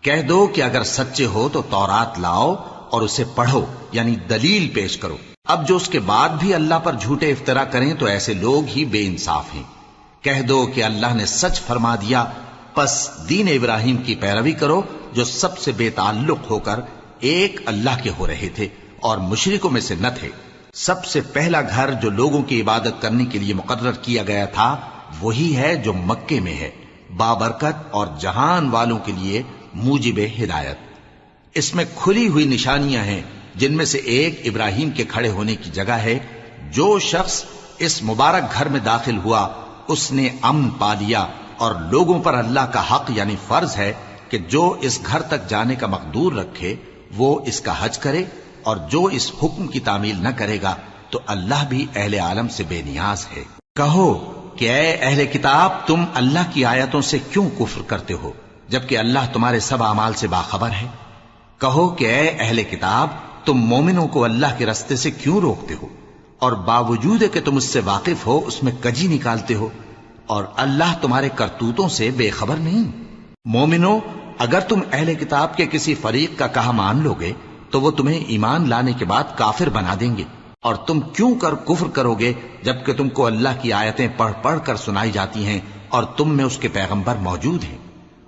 [SPEAKER 1] کہہ دو کہ اگر سچے ہو تو تورات لاؤ اور اسے پڑھو، یعنی دلیل پیش کرو۔ اب جو اس کے بعد بھی اللہ پر جھوٹے افطرا کریں تو ایسے لوگ ہی بے انصاف ہیں۔ کہہ دو کہ اللہ نے سچ فرما دیا، پس دین ابراہیم کی پیروی کرو جو سب سے بے تعلق ہو کر ایک اللہ کے ہو رہے تھے اور مشرکوں میں سے نہ تھے۔ سب سے پہلا گھر جو لوگوں کی عبادت کرنے کے لیے مقرر کیا گیا تھا وہی ہے جو مکے میں ہے، بابرکت اور جہان والوں کے لیے موجب ہدایت۔ اس میں کھلی ہوئی نشانیاں ہیں، جن میں سے ایک ابراہیم کے کھڑے ہونے کی جگہ ہے۔ جو شخص اس مبارک گھر میں داخل ہوا اس نے امن پا لیا، اور لوگوں پر اللہ کا حق یعنی فرض ہے کہ جو اس گھر تک جانے کا مقدور رکھے وہ اس کا حج کرے، اور جو اس حکم کی تعمیل نہ کرے گا تو اللہ بھی اہل عالم سے بے نیاز ہے۔ کہو کہ اے اہل کتاب، تم اللہ کی آیتوں سے کیوں کفر کرتے ہو جبکہ اللہ تمہارے سب اعمال سے باخبر ہے؟ کہو کہ اے اہل کتاب، تم مومنوں کو اللہ کے رستے سے کیوں روکتے ہو، اور باوجود کہ تم اس سے واقف ہو اس میں کجی نکالتے ہو، اور اللہ تمہارے کرتوتوں سے بے خبر نہیں؟ مومنو، اگر تم اہل کتاب کے کسی فریق کا کہا مان لو گے تو وہ تمہیں ایمان لانے کے بعد کافر بنا دیں گے، اور تم کیوں کر کفر کرو گے جبکہ تم کو اللہ کی آیتیں پڑھ پڑھ کر سنائی جاتی ہیں اور تم میں اس کے پیغمبر موجود ہیں؟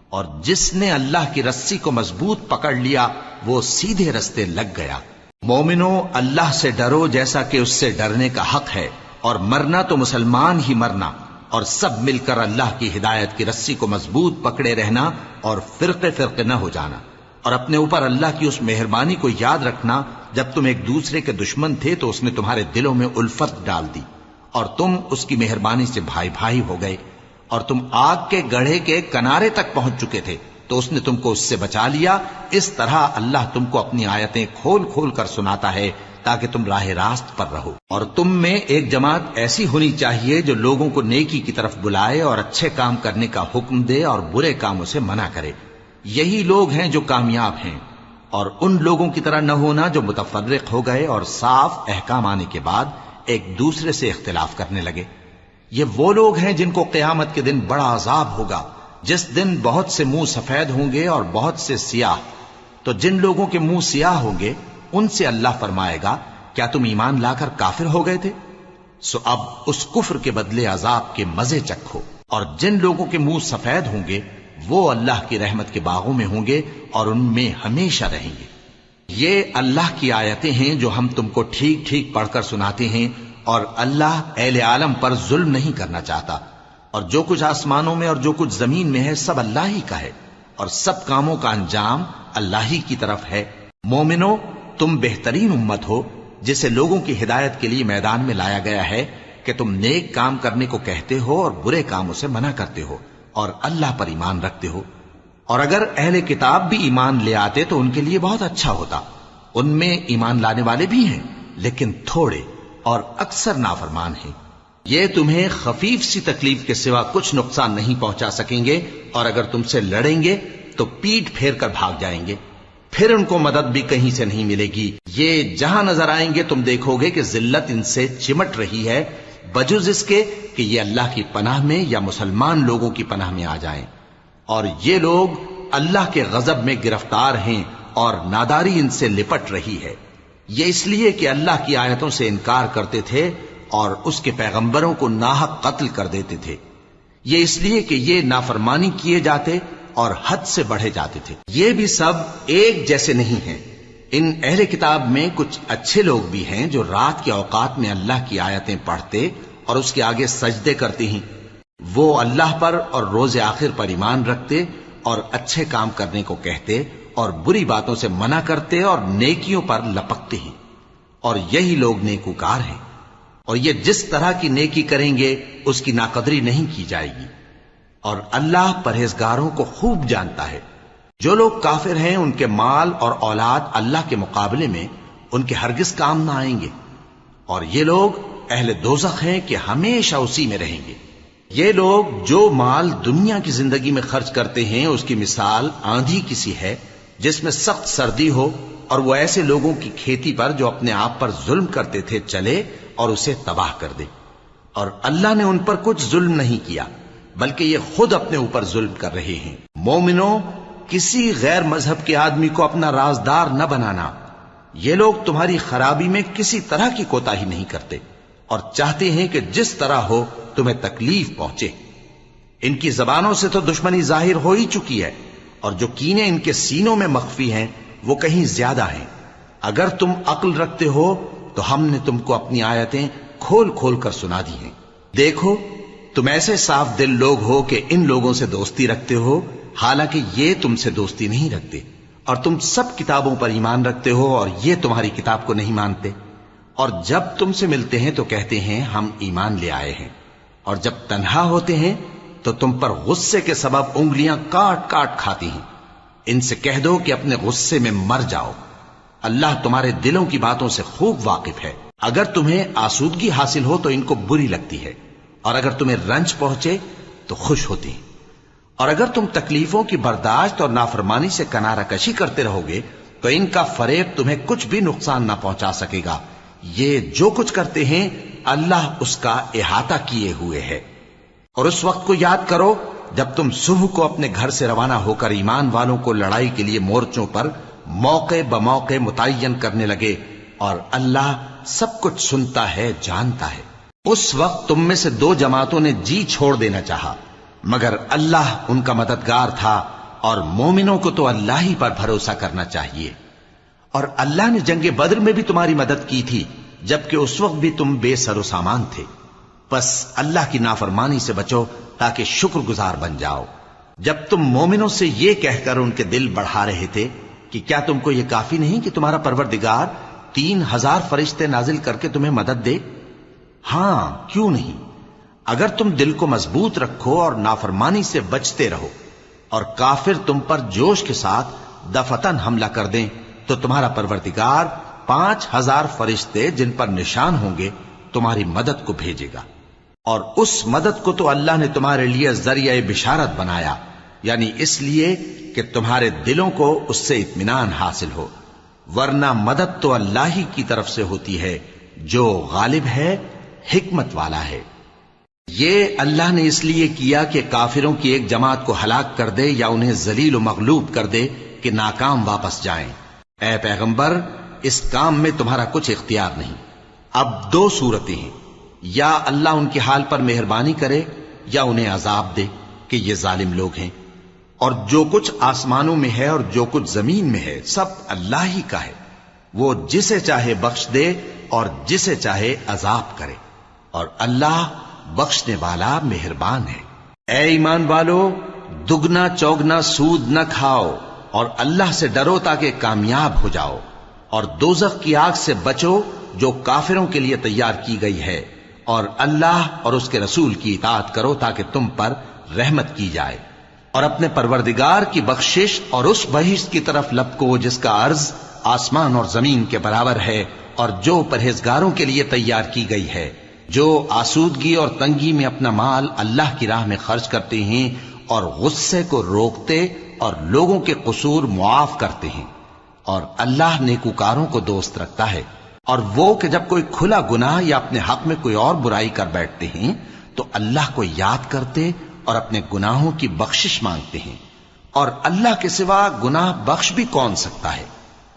[SPEAKER 1] اور جس نے اللہ کی رسی کو مضبوط پکڑ لیا وہ سیدھے رستے لگ گیا۔ مومنو، اللہ سے ڈرو جیسا کہ اس سے ڈرنے کا حق ہے، اور مرنا تو مسلمان ہی مرنا، اور سب مل کر اللہ کی ہدایت کی رسی کو مضبوط پکڑے رہنا اور فرقے فرقے نہ ہو جانا، اور اپنے اوپر اللہ کی اس مہربانی کو یاد رکھنا جب تم ایک دوسرے کے دشمن تھے تو اس نے تمہارے دلوں میں الفت ڈال دی اور تم اس کی مہربانی سے بھائی بھائی ہو گئے، اور تم آگ کے گڑھے کے کنارے تک پہنچ چکے تھے تو اس نے تم کو اس سے بچا لیا۔ اس طرح اللہ تم کو اپنی آیتیں کھول کھول کر سناتا ہے تاکہ تم راہ راست پر رہو۔ اور تم میں ایک جماعت ایسی ہونی چاہیے جو لوگوں کو نیکی کی طرف بلائے اور اچھے کام کرنے کا حکم دے اور برے کاموں سے منع کرے۔ یہی لوگ ہیں جو کامیاب ہیں، اور ان لوگوں کی طرح نہ ہونا جو متفرق ہو گئے اور صاف احکام آنے کے بعد ایک دوسرے سے اختلاف کرنے لگے۔ یہ وہ لوگ ہیں جن کو قیامت کے دن بڑا عذاب ہوگا، جس دن بہت سے منہ سفید ہوں گے اور بہت سے سیاہ۔ تو جن لوگوں کے منہ سیاہ ہوں گے ان سے اللہ فرمائے گا، کیا تم ایمان لا کر کافر ہو گئے تھے؟ سو اب اس کفر کے بدلے عذاب کے مزے چکھو۔ اور جن لوگوں کے منہ سفید ہوں گے وہ اللہ کی رحمت کے باغوں میں ہوں گے اور ان میں ہمیشہ رہیں گے۔ یہ اللہ کی آیتیں ہیں جو ہم تم کو ٹھیک ٹھیک پڑھ کر سناتے ہیں، اور اللہ اہل عالم پر ظلم نہیں کرنا چاہتا، اور جو کچھ آسمانوں میں اور جو کچھ زمین میں ہے سب اللہ ہی کا ہے، اور سب کاموں کا انجام اللہ ہی کی طرف ہے۔ مومنو، تم بہترین امت ہو جسے لوگوں کی ہدایت کے لیے میدان میں لایا گیا ہے کہ تم نیک کام کرنے کو کہتے ہو اور برے کاموں سے منع کرتے ہو اور اللہ پر ایمان رکھتے ہو۔ اور اگر اہل کتاب بھی ایمان لے آتے تو ان کے لیے بہت اچھا ہوتا، ان میں ایمان لانے والے بھی ہیں لیکن تھوڑے اور اکثر نافرمان ہیں۔ یہ تمہیں خفیف سی تکلیف کے سوا کچھ نقصان نہیں پہنچا سکیں گے، اور اگر تم سے لڑیں گے تو پیٹ پھیر کر بھاگ جائیں گے، پھر ان کو مدد بھی کہیں سے نہیں ملے گی۔ یہ جہاں نظر آئیں گے تم دیکھو گے کہ ذلت ان سے چمٹ رہی ہے، بجز اس کے کہ یہ اللہ کی پناہ میں یا مسلمان لوگوں کی پناہ میں آ جائیں، اور یہ لوگ اللہ کے غضب میں گرفتار ہیں اور ناداری ان سے لپٹ رہی ہے۔ یہ اس لیے کہ اللہ کی آیتوں سے انکار کرتے تھے اور اس کے پیغمبروں کو ناحق قتل کر دیتے تھے۔ یہ اس لیے کہ یہ نافرمانی کیے جاتے اور حد سے بڑھے جاتے تھے۔ یہ بھی سب ایک جیسے نہیں ہیں۔ ان اہل کتاب میں کچھ اچھے لوگ بھی ہیں جو رات کے اوقات میں اللہ کی آیتیں پڑھتے اور اس کے آگے سجدے کرتے ہیں۔ وہ اللہ پر اور روز آخر پر ایمان رکھتے اور اچھے کام کرنے کو کہتے اور بری باتوں سے منع کرتے اور نیکیوں پر لپکتے ہیں، اور یہی لوگ نیکوکار ہیں۔ اور یہ جس طرح کی نیکی کریں گے اس کی ناقدری نہیں کی جائے گی، اور اللہ پرہیزگاروں کو خوب جانتا ہے۔ جو لوگ کافر ہیں ان کے مال اور اولاد اللہ کے مقابلے میں ان کے ہرگز کام نہ آئیں گے، اور یہ لوگ اہل دوزخ ہیں کہ ہمیشہ اسی میں رہیں گے۔ یہ لوگ جو مال دنیا کی زندگی میں خرچ کرتے ہیں اس کی مثال آندھی کسی ہے جس میں سخت سردی ہو، اور وہ ایسے لوگوں کی کھیتی پر جو اپنے آپ پر ظلم کرتے تھے چلے اور اسے تباہ کر دے۔ اور اللہ نے ان پر کچھ ظلم نہیں کیا بلکہ یہ خود اپنے اوپر ظلم کر رہے ہیں۔ مومنوں، کسی غیر مذہب کے آدمی کو اپنا رازدار نہ بنانا۔ یہ لوگ تمہاری خرابی میں کسی طرح کی کوتاہی نہیں کرتے اور چاہتے ہیں کہ جس طرح ہو تمہیں تکلیف پہنچے۔ ان کی زبانوں سے تو دشمنی ظاہر ہو ہی چکی ہے، اور جو کینے ان کے سینوں میں مخفی ہیں وہ کہیں زیادہ ہیں۔ اگر تم عقل رکھتے ہو تو ہم نے تم کو اپنی آیتیں کھول کھول کر سنا دی ہیں۔ دیکھو، تم ایسے صاف دل لوگ ہو کہ ان لوگوں سے دوستی رکھتے ہو، حالانکہ یہ تم سے دوستی نہیں رکھتے، اور تم سب کتابوں پر ایمان رکھتے ہو اور یہ تمہاری کتاب کو نہیں مانتے، اور جب تم سے ملتے ہیں تو کہتے ہیں ہم ایمان لے آئے ہیں، اور جب تنہا ہوتے ہیں تو تم پر غصے کے سبب انگلیاں کاٹ کاٹ کھاتی ہیں۔ ان سے کہہ دو کہ اپنے غصے میں مر جاؤ، اللہ تمہارے دلوں کی باتوں سے خوب واقف ہے۔ اگر تمہیں آسودگی حاصل ہو تو ان کو بری لگتی ہے، اور اگر تمہیں رنج پہنچے تو خوش ہوتی ہیں، اور اگر تم تکلیفوں کی برداشت اور نافرمانی سے کنارہ کشی کرتے رہو گے تو ان کا فریب تمہیں کچھ بھی نقصان نہ پہنچا سکے گا۔ یہ جو کچھ کرتے ہیں اللہ اس کا احاطہ کیے ہوئے ہے۔ اور اس وقت کو یاد کرو جب تم صبح کو اپنے گھر سے روانہ ہو کر ایمان والوں کو لڑائی کے لیے مورچوں پر موقع بموقع متعین کرنے لگے، اور اللہ سب کچھ سنتا ہے، جانتا ہے۔ اس وقت تم میں سے دو جماعتوں نے جی چھوڑ دینا چاہا، مگر اللہ ان کا مددگار تھا، اور مومنوں کو تو اللہ ہی پر بھروسہ کرنا چاہیے۔ اور اللہ نے جنگ بدر میں بھی تمہاری مدد کی تھی جبکہ اس وقت بھی تم بے سر و سامان تھے۔ بس اللہ کی نافرمانی سے بچو تاکہ شکر گزار بن جاؤ۔ جب تم مومنوں سے یہ کہہ کر ان کے دل بڑھا رہے تھے کہ کیا تم کو یہ کافی نہیں کہ تمہارا پروردگار 3000 فرشتے نازل کر کے تمہیں مدد دے؟ ہاں، کیوں نہیں؟ اگر تم دل کو مضبوط رکھو اور نافرمانی سے بچتے رہو، اور کافر تم پر جوش کے ساتھ دفتن حملہ کر دیں تو تمہارا پروردگار 5000 فرشتے جن پر نشان ہوں گے تمہاری مدد کو بھیجے گا۔ اور اس مدد کو تو اللہ نے تمہارے لیے ذریعہ بشارت بنایا، یعنی اس لیے کہ تمہارے دلوں کو اس سے اطمینان حاصل ہو، ورنہ مدد تو اللہ ہی کی طرف سے ہوتی ہے جو غالب ہے، حکمت والا ہے۔ یہ اللہ نے اس لیے کیا کہ کافروں کی ایک جماعت کو ہلاک کر دے یا انہیں ذلیل و مغلوب کر دے کہ ناکام واپس جائیں۔ اے پیغمبر، اس کام میں تمہارا کچھ اختیار نہیں۔ اب دو صورتیں ہیں، یا اللہ ان کے حال پر مہربانی کرے یا انہیں عذاب دے کہ یہ ظالم لوگ ہیں۔ اور جو کچھ آسمانوں میں ہے اور جو کچھ زمین میں ہے سب اللہ ہی کا ہے، وہ جسے چاہے بخش دے اور جسے چاہے عذاب کرے، اور اللہ بخشنے والا مہربان ہے۔ اے ایمان والو، دگنا چوگنا سود نہ کھاؤ اور اللہ سے ڈرو تاکہ کامیاب ہو جاؤ، اور دوزخ کی آگ سے بچو جو کافروں کے لیے تیار کی گئی ہے، اور اللہ اور اس کے رسول کی اطاعت کرو تاکہ تم پر رحمت کی جائے، اور اپنے پروردگار کی بخشش اور اس بہشت کی طرف لپکو جس کا عرض آسمان اور زمین کے برابر ہے اور جو پرہیزگاروں کے لیے تیار کی گئی ہے، جو آسودگی اور تنگی میں اپنا مال اللہ کی راہ میں خرچ کرتے ہیں اور غصے کو روکتے اور لوگوں کے قصور معاف کرتے ہیں، اور اللہ نیکوکاروں کو دوست رکھتا ہے۔ اور وہ کہ جب کوئی کھلا گناہ یا اپنے حق میں کوئی اور برائی کر بیٹھتے ہیں تو اللہ کو یاد کرتے اور اپنے گناہوں کی بخشش مانگتے ہیں، اور اللہ کے سوا گناہ بخش بھی کون سکتا ہے،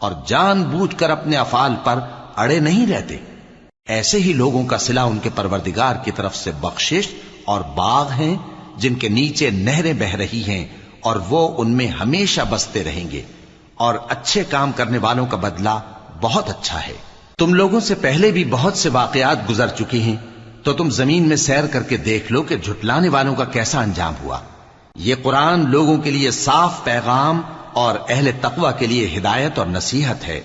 [SPEAKER 1] اور جان بوجھ کر اپنے افعال پر اڑے نہیں رہتے۔ ایسے ہی لوگوں کا صلہ ان کے پروردگار کی طرف سے بخشش اور باغ ہیں جن کے نیچے نہریں بہ رہی ہیں، اور وہ ان میں ہمیشہ بستے رہیں گے، اور اچھے کام کرنے والوں کا بدلہ بہت اچھا ہے۔ تم لوگوں سے پہلے بھی بہت سے واقعات گزر چکے ہیں، تو تم زمین میں سیر کر کے دیکھ لو کہ جھٹلانے والوں کا کیسا انجام ہوا۔ یہ قرآن لوگوں کے لیے صاف پیغام اور اہل تقوی کے لیے ہدایت اور نصیحت ہے،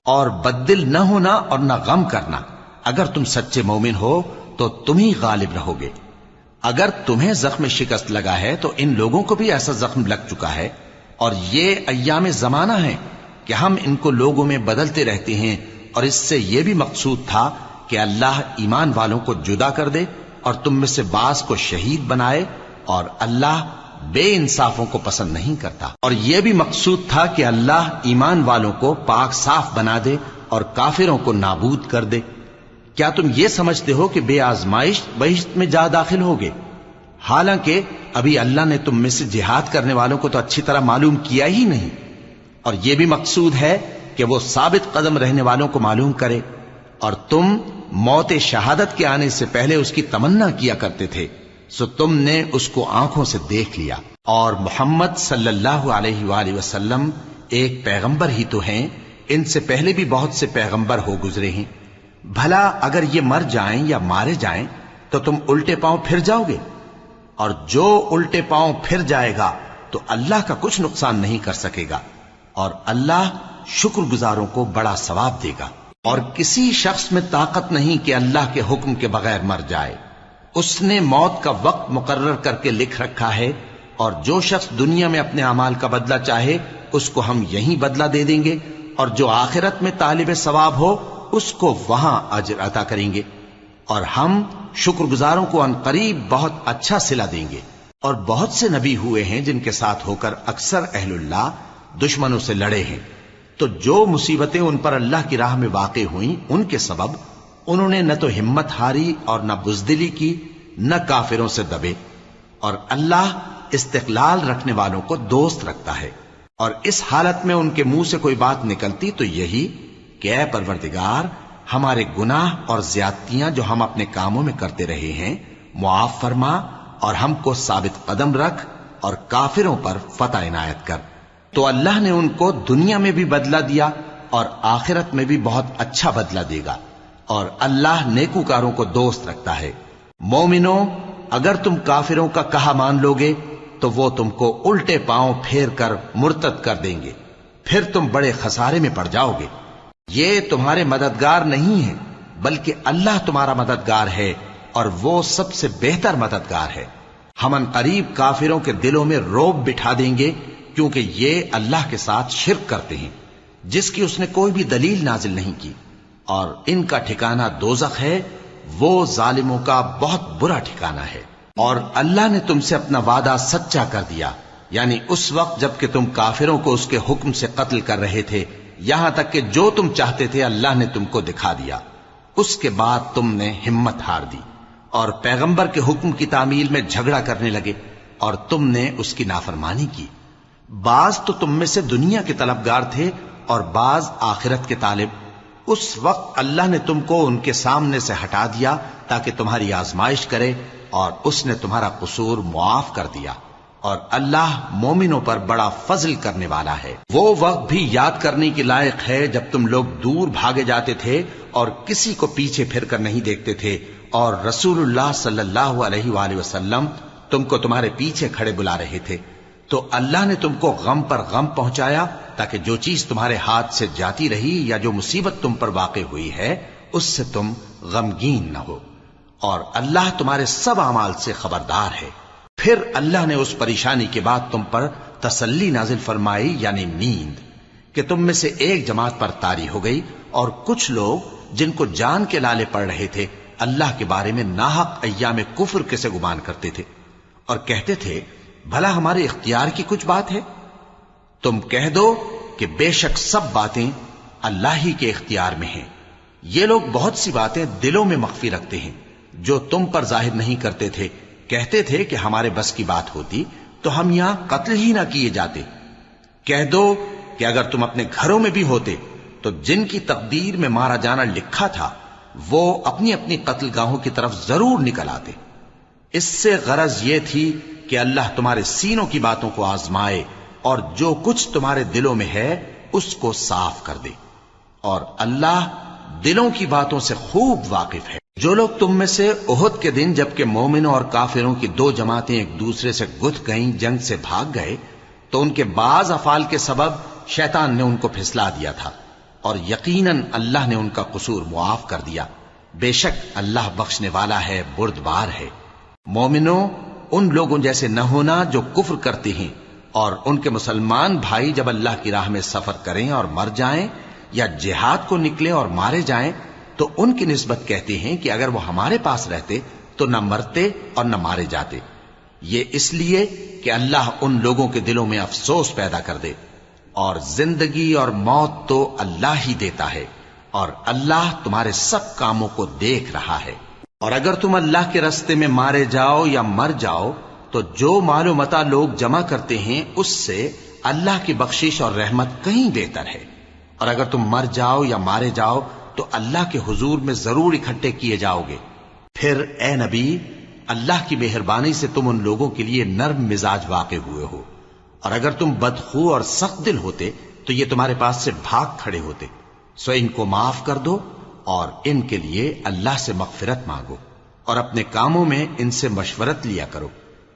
[SPEAKER 1] اور بددل نہ ہونا اور نہ غم کرنا۔ اگر تم سچے مومن ہو تو تم ہی غالب رہو گے۔ اگر تمہیں زخم شکست لگا ہے تو ان لوگوں کو بھی ایسا زخم لگ چکا ہے، اور یہ ایام زمانہ ہیں کہ ہم ان کو لوگوں میں بدلتے رہتے ہیں، اور اس سے یہ بھی مقصود تھا کہ اللہ ایمان والوں کو جدا کر دے اور تم میں سے بعض کو شہید بنائے، اور اللہ بے انصافوں کو پسند نہیں کرتا۔ اور یہ بھی مقصود تھا کہ اللہ ایمان والوں کو پاک صاف بنا دے اور کافروں کو نابود کر دے۔ کیا تم یہ سمجھتے ہو کہ بے آزمائش بہشت میں جا داخل ہوگے؟ حالانکہ ابھی اللہ نے تم میں سے جہاد کرنے والوں کو تو اچھی طرح معلوم کیا ہی نہیں، اور یہ بھی مقصود ہے کہ وہ ثابت قدم رہنے والوں کو معلوم کرے، اور تم موت شہادت کے آنے سے پہلے اس کی تمنا کیا کرتے تھے، سو تم نے اس کو آنکھوں سے دیکھ لیا۔ اور محمد صلی اللہ علیہ وآلہ وسلم ایک پیغمبر ہی تو ہیں، ان سے پہلے بھی بہت سے پیغمبر ہو گزرے ہیں۔ بھلا اگر یہ مر جائیں یا مارے جائیں تو تم الٹے پاؤں پھر جاؤ گے؟ اور جو الٹے پاؤں پھر جائے گا تو اللہ کا کچھ نقصان نہیں کر سکے گا، اور اللہ شکر گزاروں کو بڑا ثواب دے گا۔ اور کسی شخص میں طاقت نہیں کہ اللہ کے حکم کے بغیر مر جائے، اس نے موت کا وقت مقرر کر کے لکھ رکھا ہے، اور جو شخص دنیا میں اپنے اعمال کا بدلہ چاہے اس کو ہم یہیں بدلہ دے دیں گے، اور جو آخرت میں طالب ثواب ہو اس کو وہاں اجر عطا کریں گے، اور ہم شکر گزاروں کو ان قریب بہت اچھا صلہ دیں گے۔ اور بہت سے نبی ہوئے ہیں جن کے ساتھ ہو کر اکثر اہل اللہ دشمنوں سے لڑے ہیں، تو جو مصیبتیں ان پر اللہ کی راہ میں واقع ہوئیں ان کے سبب انہوں نے نہ تو ہمت ہاری اور نہ بزدلی کی، نہ کافروں سے دبے، اور اللہ استقلال رکھنے والوں کو دوست رکھتا ہے۔ اور اس حالت میں ان کے منہ سے کوئی بات نکلتی تو یہی کہ اے پروردگار، ہمارے گناہ اور زیادتیاں جو ہم اپنے کاموں میں کرتے رہے ہیں معاف فرما، اور ہم کو ثابت قدم رکھ اور کافروں پر فتح عنایت کر۔ تو اللہ نے ان کو دنیا میں بھی بدلہ دیا اور آخرت میں بھی بہت اچھا بدلہ دے گا، اور اللہ نیکوکاروں کو دوست رکھتا ہے۔ مومنوں، اگر تم کافروں کا کہا مان لوگے تو وہ تم کو الٹے پاؤں پھیر کر مرتد کر دیں گے، پھر تم بڑے خسارے میں پڑ جاؤ گے۔ یہ تمہارے مددگار نہیں ہیں بلکہ اللہ تمہارا مددگار ہے، اور وہ سب سے بہتر مددگار ہے۔ ہم ان قریب کافروں کے دلوں میں رعب بٹھا دیں گے، کیونکہ یہ اللہ کے ساتھ شرک کرتے ہیں جس کی اس نے کوئی بھی دلیل نازل نہیں کی، اور ان کا ٹھکانہ دوزخ ہے، وہ ظالموں کا بہت برا ٹھکانہ ہے۔ اور اللہ نے تم سے اپنا وعدہ سچا کر دیا، یعنی اس وقت جب کہ تم کافروں کو اس کے حکم سے قتل کر رہے تھے، یہاں تک کہ جو تم چاہتے تھے اللہ نے تم کو دکھا دیا۔ اس کے بعد تم نے ہمت ہار دی اور پیغمبر کے حکم کی تعمیل میں جھگڑا کرنے لگے، اور تم نے اس کی نافرمانی کی۔ بعض تو تم میں سے دنیا کے طلبگار تھے اور بعض آخرت کے طالب۔ اس وقت اللہ نے تم کو ان کے سامنے سے ہٹا دیا تاکہ تمہاری آزمائش کرے، اور اس نے تمہارا قصور معاف کر دیا، اور اللہ مومنوں پر بڑا فضل کرنے والا ہے۔ وہ وقت بھی یاد کرنے کے لائق ہے جب تم لوگ دور بھاگے جاتے تھے اور کسی کو پیچھے پھر کر نہیں دیکھتے تھے، اور رسول اللہ صلی اللہ علیہ وآلہ وسلم تم کو تمہارے پیچھے کھڑے بلا رہے تھے، تو اللہ نے تم کو غم پر غم پہنچایا تاکہ جو چیز تمہارے ہاتھ سے جاتی رہی یا جو مصیبت تم پر واقع ہوئی ہے اس سے تم غمگین نہ ہو، اور اللہ تمہارے سب اعمال سے خبردار ہے۔ پھر اللہ نے اس پریشانی کے بعد تم پر تسلی نازل فرمائی، یعنی نیند، کہ تم میں سے ایک جماعت پر طاری ہو گئی اور کچھ لوگ جن کو جان کے لالے پڑ رہے تھے اللہ کے بارے میں ناحق ایام کفر کے سے گمان کرتے تھے اور کہتے تھے بھلا ہمارے اختیار کی کچھ بات ہے؟ تم کہہ دو کہ بے شک سب باتیں اللہ ہی کے اختیار میں ہیں۔ یہ لوگ بہت سی باتیں دلوں میں مخفی رکھتے ہیں جو تم پر ظاہر نہیں کرتے تھے، کہتے تھے کہ ہمارے بس کی بات ہوتی تو ہم یہاں قتل ہی نہ کیے جاتے۔ کہہ دو کہ اگر تم اپنے گھروں میں بھی ہوتے تو جن کی تقدیر میں مارا جانا لکھا تھا وہ اپنی اپنی قتل گاہوں کی طرف ضرور نکل آتے۔ اس سے غرض یہ تھی کہ اللہ تمہارے سینوں کی باتوں کو آزمائے اور جو کچھ تمہارے دلوں میں ہے اس کو صاف کر دے، اور اللہ دلوں کی باتوں سے خوب واقف ہے۔ جو لوگ تم میں سے احد کے دن جبکہ مومنوں اور کافروں کی دو جماعتیں ایک دوسرے سے گتھ گئیں جنگ سے بھاگ گئے تو ان کے بعض افعال کے سبب شیطان نے ان کو پھسلا دیا تھا، اور یقیناً اللہ نے ان کا قصور معاف کر دیا۔ بے شک اللہ بخشنے والا ہے، بردبار ہے۔ مومنوں، ان لوگوں جیسے نہ ہونا جو کفر کرتے ہیں اور ان کے مسلمان بھائی جب اللہ کی راہ میں سفر کریں اور مر جائیں یا جہاد کو نکلیں اور مارے جائیں تو ان کی نسبت کہتے ہیں کہ اگر وہ ہمارے پاس رہتے تو نہ مرتے اور نہ مارے جاتے، یہ اس لیے کہ اللہ ان لوگوں کے دلوں میں افسوس پیدا کر دے۔ اور زندگی اور موت تو اللہ ہی دیتا ہے، اور اللہ تمہارے سب کاموں کو دیکھ رہا ہے۔ اور اگر تم اللہ کے راستے میں مارے جاؤ یا مر جاؤ تو جو مال و متاع لوگ جمع کرتے ہیں اس سے اللہ کی بخشش اور رحمت کہیں بہتر ہے، اور اگر تم مر جاؤ یا مارے جاؤ تو اللہ کے حضور میں ضرور اکٹھے کیے جاؤ گے۔ پھر اے نبی، اللہ کی مہربانی سے تم ان لوگوں کے لیے نرم مزاج واقع ہوئے ہو، اور اگر تم بدخو اور سخت دل ہوتے تو یہ تمہارے پاس سے بھاگ کھڑے ہوتے، سو ان کو معاف کر دو اور ان کے لیے اللہ سے مغفرت مانگو، اور اپنے کاموں میں ان سے مشورت لیا کرو،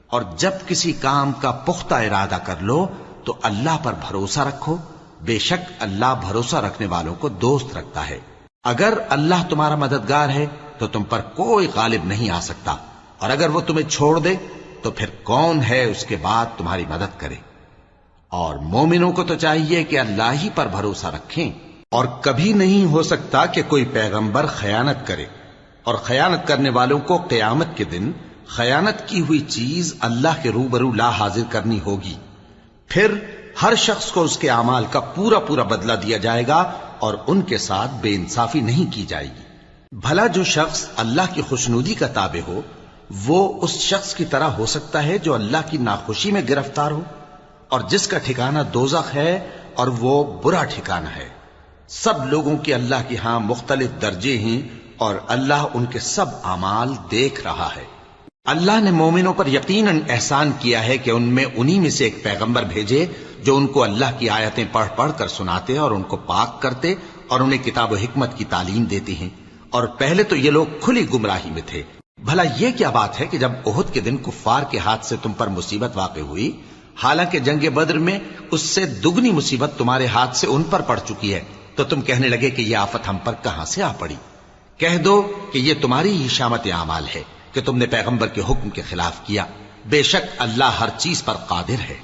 [SPEAKER 1] اور جب کسی کام کا پختہ ارادہ کر لو تو اللہ پر بھروسہ رکھو، بے شک اللہ بھروسہ رکھنے والوں کو دوست رکھتا ہے۔ اگر اللہ تمہارا مددگار ہے تو تم پر کوئی غالب نہیں آ سکتا، اور اگر وہ تمہیں چھوڑ دے تو پھر کون ہے اس کے بعد تمہاری مدد کرے؟ اور مومنوں کو تو چاہیے کہ اللہ ہی پر بھروسہ رکھیں، اور کبھی نہیں ہو سکتا کہ کوئی پیغمبر خیانت کرے، اور خیانت کرنے والوں کو قیامت کے دن خیانت کی ہوئی چیز اللہ کے روبرو لا حاضر کرنی ہوگی، پھر ہر شخص کو اس کے اعمال کا پورا پورا بدلہ دیا جائے گا اور ان کے ساتھ بے انصافی نہیں کی جائے گی۔ بھلا جو شخص اللہ کی خوشنودی کا تابع ہو وہ اس شخص کی طرح ہو سکتا ہے جو اللہ کی ناخوشی میں گرفتار ہو، اور جس کا ٹھکانہ دوزخ ہے اور وہ برا ٹھکانہ ہے۔ سب لوگوں کے اللہ کی ہاں مختلف درجے ہیں اور اللہ ان کے سب اعمال دیکھ رہا ہے۔ اللہ نے مومنوں پر یقیناً احسان کیا ہے کہ ان میں انہی میں سے ایک پیغمبر بھیجے جو ان کو اللہ کی آیتیں پڑھ پڑھ کر سناتے اور ان کو پاک کرتے اور انہیں کتاب و حکمت کی تعلیم دیتے ہیں، اور پہلے تو یہ لوگ کھلی گمراہی میں تھے۔ بھلا یہ کیا بات ہے کہ جب احد کے دن کفار کے ہاتھ سے تم پر مصیبت واقع ہوئی، حالانکہ جنگ بدر میں اس سے دگنی مصیبت تمہارے ہاتھ سے ان پر پڑ چکی ہے، تو تم کہنے لگے کہ یہ آفت ہم پر کہاں سے آ پڑی؟ کہہ دو کہ یہ تمہاری ہی شامت اعمال ہے کہ تم نے پیغمبر کے حکم کے خلاف کیا، بے شک اللہ ہر چیز پر قادر ہے۔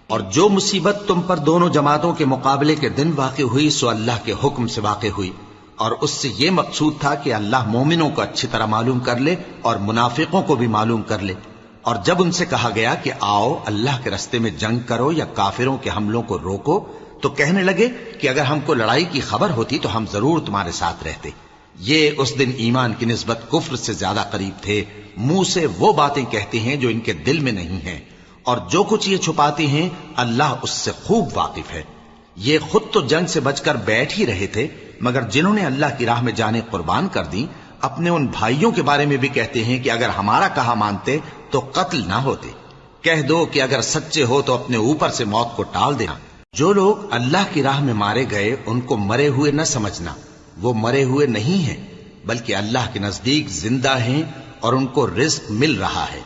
[SPEAKER 1] اور جو مصیبت تم پر دونوں جماعتوں کے مقابلے کے دن واقع ہوئی سو اللہ کے حکم سے واقع ہوئی، اور اس سے یہ مقصود تھا کہ اللہ مومنوں کو اچھی طرح معلوم کر لے اور منافقوں کو بھی معلوم کر لے۔ اور جب ان سے کہا گیا کہ آؤ اللہ کے راستے میں جنگ کرو یا کافروں کے حملوں کو روکو، تو کہنے لگے کہ اگر ہم کو لڑائی کی خبر ہوتی تو ہم ضرور تمہارے ساتھ رہتے۔ یہ اس دن ایمان کی نسبت کفر سے زیادہ قریب تھے، منہ سے وہ باتیں کہتے ہیں جو ان کے دل میں نہیں ہیں، اور جو کچھ یہ چھپاتے ہیں اللہ اس سے خوب واقف ہے۔ یہ خود تو جنگ سے بچ کر بیٹھ ہی رہے تھے، مگر جنہوں نے اللہ کی راہ میں جانیں قربان کر دیں اپنے ان بھائیوں کے بارے میں بھی کہتے ہیں کہ اگر ہمارا کہا مانتے تو قتل نہ ہوتے۔ کہہ دو کہ اگر سچے ہو تو اپنے اوپر سے موت کو ٹال دینا۔ جو لوگ اللہ کی راہ میں مارے گئے ان کو مرے ہوئے نہ سمجھنا، وہ مرے ہوئے نہیں ہیں بلکہ اللہ کے نزدیک زندہ ہیں اور ان کو رزق مل رہا ہے۔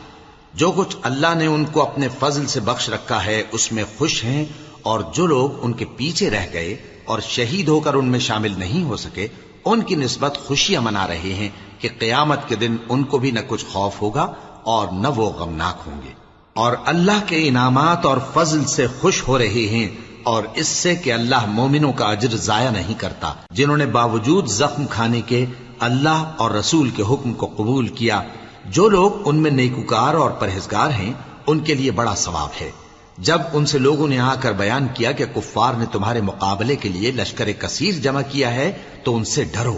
[SPEAKER 1] جو کچھ اللہ نے ان کو اپنے فضل سے بخش رکھا ہے اس میں خوش ہیں، اور جو لوگ ان کے پیچھے رہ گئے اور شہید ہو کر ان میں شامل نہیں ہو سکے ان کی نسبت خوشیاں منا رہے ہیں کہ قیامت کے دن ان کو بھی نہ کچھ خوف ہوگا اور نہ وہ غمناک ہوں گے، اور اللہ کے انعامات اور فضل سے خوش ہو رہے ہیں اور اس سے کہ اللہ مومنوں کا اجر ضائع نہیں کرتا جنہوں نے باوجود زخم کھانے کے اللہ اور رسول کے حکم کو قبول کیا۔ جو لوگ ان میں نیکوکار اور پرہیزگار ہیں ان کے لیے بڑا ثواب ہے۔ جب ان سے لوگوں نے آ کر بیان کیا کہ کفار نے تمہارے مقابلے کے لیے لشکر کثیر جمع کیا ہے تو ان سے ڈرو،